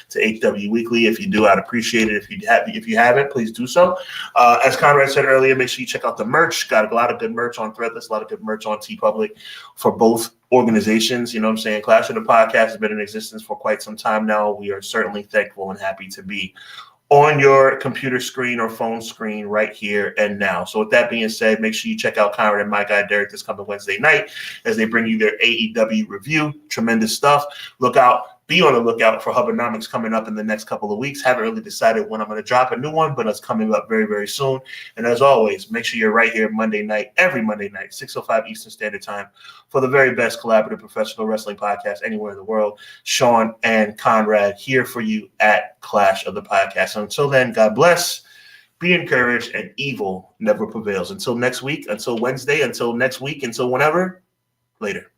Speaker 2: to HW Weekly. If you do, I'd appreciate it. If you haven't, please do so. As Conrad said earlier, make sure you check out the merch. Got a lot of good merch on Threadless, a lot of good merch on TeePublic for both organizations. You know what I'm saying? Clash of the Podcast has been in existence for quite some time now. We are certainly thankful and happy to be on your computer screen or phone screen right here and now. So with that being said, make sure you check out Conrad and my guy Derek this coming Wednesday night as they bring you their AEW review. Tremendous stuff. Be on the lookout for Hubbardonomics coming up in the next couple of weeks. Haven't really decided when I'm going to drop a new one, but it's coming up very, very soon. And as always, make sure you're right here Monday night, every Monday night, 6:05 Eastern Standard Time for the very best collaborative professional wrestling podcast anywhere in the world. Sean and Conrad here for you at Clash of the Podcast. So until then, God bless, be encouraged, and evil never prevails. Until next week, until Wednesday, until next week, until whenever, later.